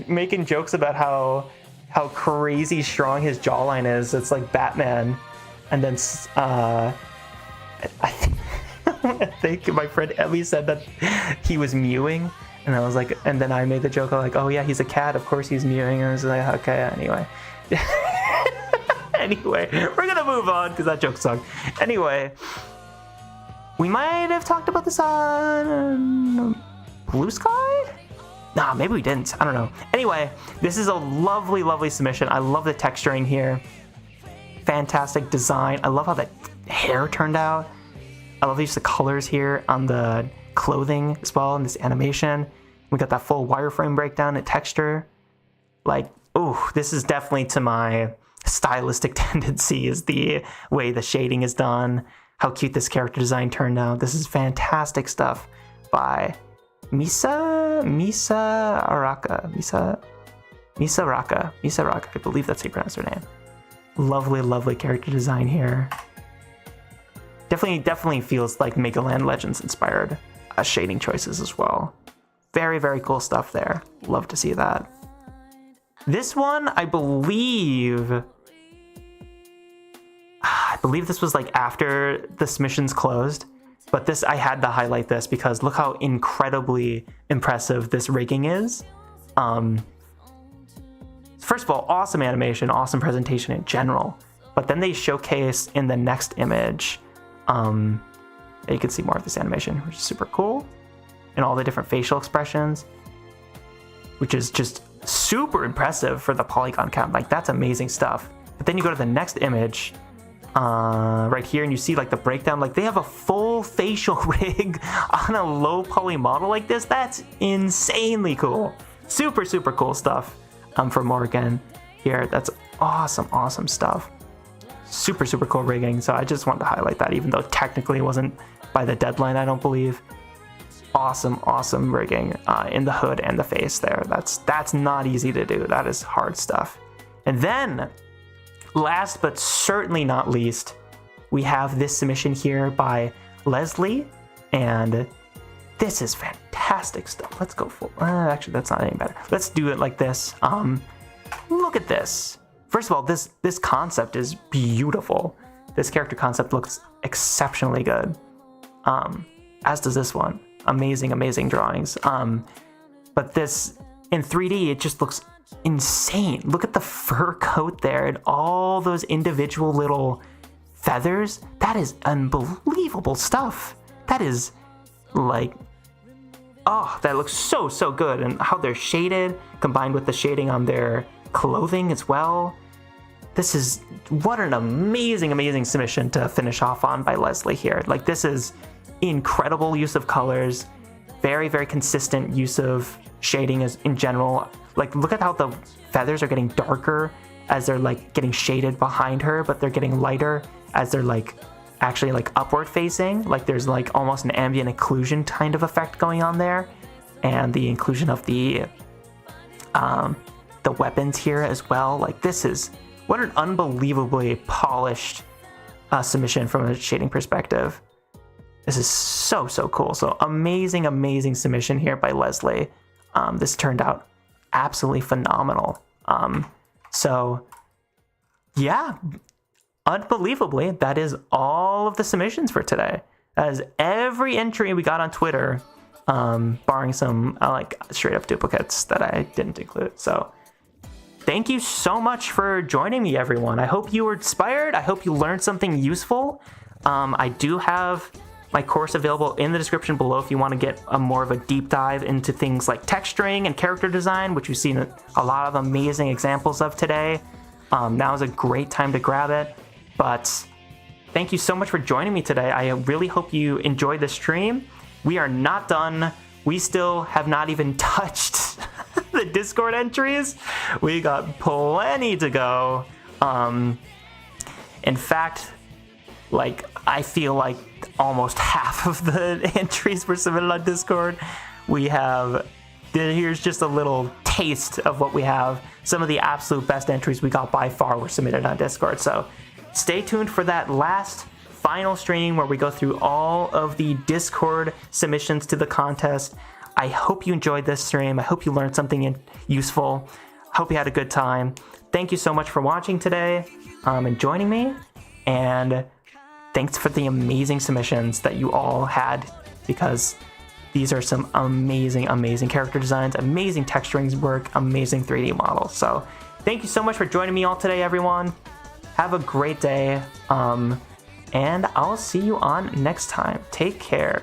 making jokes about how crazy strong his jawline is. It's like Batman, and then I think my friend Emmy said that he was mewing, and I was like, and then I made the joke like, oh yeah, he's a cat, of course he's mewing. And I was like, okay, anyway. Anyway, we're gonna move on because that joke sucked. Anyway, we might have talked about this on Blue Sky? Nah, maybe we didn't. I don't know. Anyway, this is a lovely, lovely submission. I love the texturing here. Fantastic design. I love how the hair turned out. I love the colors here on the clothing as well in this animation. We got that full wireframe breakdown and texture. Like, oh, this is definitely to my stylistic tendencies, the way the shading is done, how cute this character design turned out. This is fantastic stuff by Misa Raka, I believe that's how you pronounce her name. Lovely, lovely character design here. Definitely feels like Mega Land Legends inspired shading choices as well. Very, very cool stuff there. Love to see that. This one, I believe this was like after the submissions closed, but this, I had to highlight this because look how incredibly impressive this rigging is. First of all, awesome animation, awesome presentation in general, but then they showcase in the next image, you can see more of this animation, which is super cool, and all the different facial expressions, which is just super impressive for the polygon count. Like, that's amazing stuff. But then you go to the next image right here, and you see like the breakdown. Like, they have a full facial rig on a low poly model like this. That's insanely cool. Super, super cool stuff from Morgan here. That's awesome stuff. Super, super cool rigging. So I just wanted to highlight that, even though technically it wasn't by the deadline, I don't believe. Awesome rigging in the hood and the face there. That's not easy to do. That is hard stuff. And then, last but certainly not least, we have this submission here by Leslie, and this is fantastic stuff. Let's go full. Actually, that's not any better. Let's do it like this. Look at this. First of all, this concept is beautiful. This character concept looks exceptionally good. As does this one. Amazing drawings. But this in 3D, it just looks insane. Look at the fur coat there and all those individual little feathers. That is unbelievable stuff. That is like, oh, that looks so good. And how they're shaded combined with the shading on their clothing as well. This is, what an amazing submission to finish off on by Leslie here. Like, this is incredible use of colors, very consistent use of shading as in general. Like, look at how the feathers are getting darker as they're like getting shaded behind her, but they're getting lighter as they're like actually like upward facing. Like, there's like almost an ambient occlusion kind of effect going on there, and the inclusion of the weapons here as well. Like, this is, what an unbelievably polished submission from a shading perspective. This is so cool. So amazing submission here by Leslie. This turned out absolutely phenomenal. So yeah, unbelievably, that is all of the submissions for today. That is every entry we got on Twitter, barring some like straight up duplicates that I didn't include. So thank you so much for joining me, everyone. I hope you were inspired. I hope you learned something useful. I do have my course available in the description below if you want to get a more of a deep dive into things like texturing and character design, which you've seen a lot of amazing examples of today. Now is a great time to grab it. But thank you so much for joining me today. I really hope you enjoyed the stream. We are not done. We still have not even touched the Discord entries. We got plenty to go. In fact, like, I feel like almost half of the entries were submitted on Discord. Here's just a little taste of what we have. Some of the absolute best entries we got by far were submitted on Discord. So stay tuned for that last final stream where we go through all of the Discord submissions to the contest. I hope you enjoyed this stream. I hope you learned something useful. I hope you had a good time. Thank you so much for watching today and joining me. And thanks for the amazing submissions that you all had, because these are some amazing, amazing character designs, amazing texturing work, amazing 3D models. So thank you so much for joining me all today, everyone. Have a great day. And I'll see you on next time. Take care.